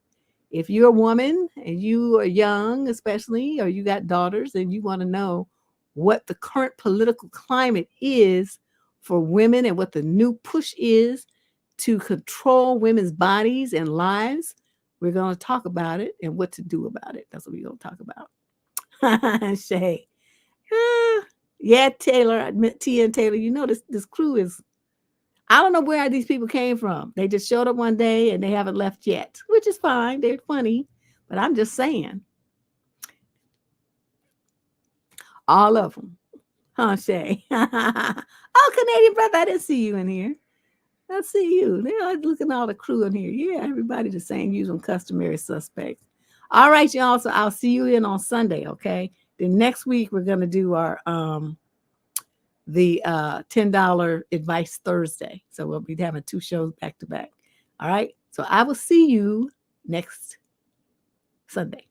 If you're a woman and you are young, especially, or you got daughters and you want to know what the current political climate is for women and what the new push is to control women's bodies and lives, we're going to talk about it and what to do about it. That's what we're going to talk about. Shay. Yeah, Taylor, T and Taylor, this crew is, I don't know where these people came from. They just showed up one day and they haven't left yet, which is fine. They're funny, but I'm just saying. All of them. Huh, Shay? Oh, Canadian brother, I didn't see you in here. I see you. They're looking at all the crew in here. Yeah, everybody the same, usual customary suspects. All right, y'all. So I'll see you in on Sunday, okay? Then next week we're gonna do our the $10 advice Thursday. So we'll be having 2 shows back to back. All right. So I will see you next Sunday.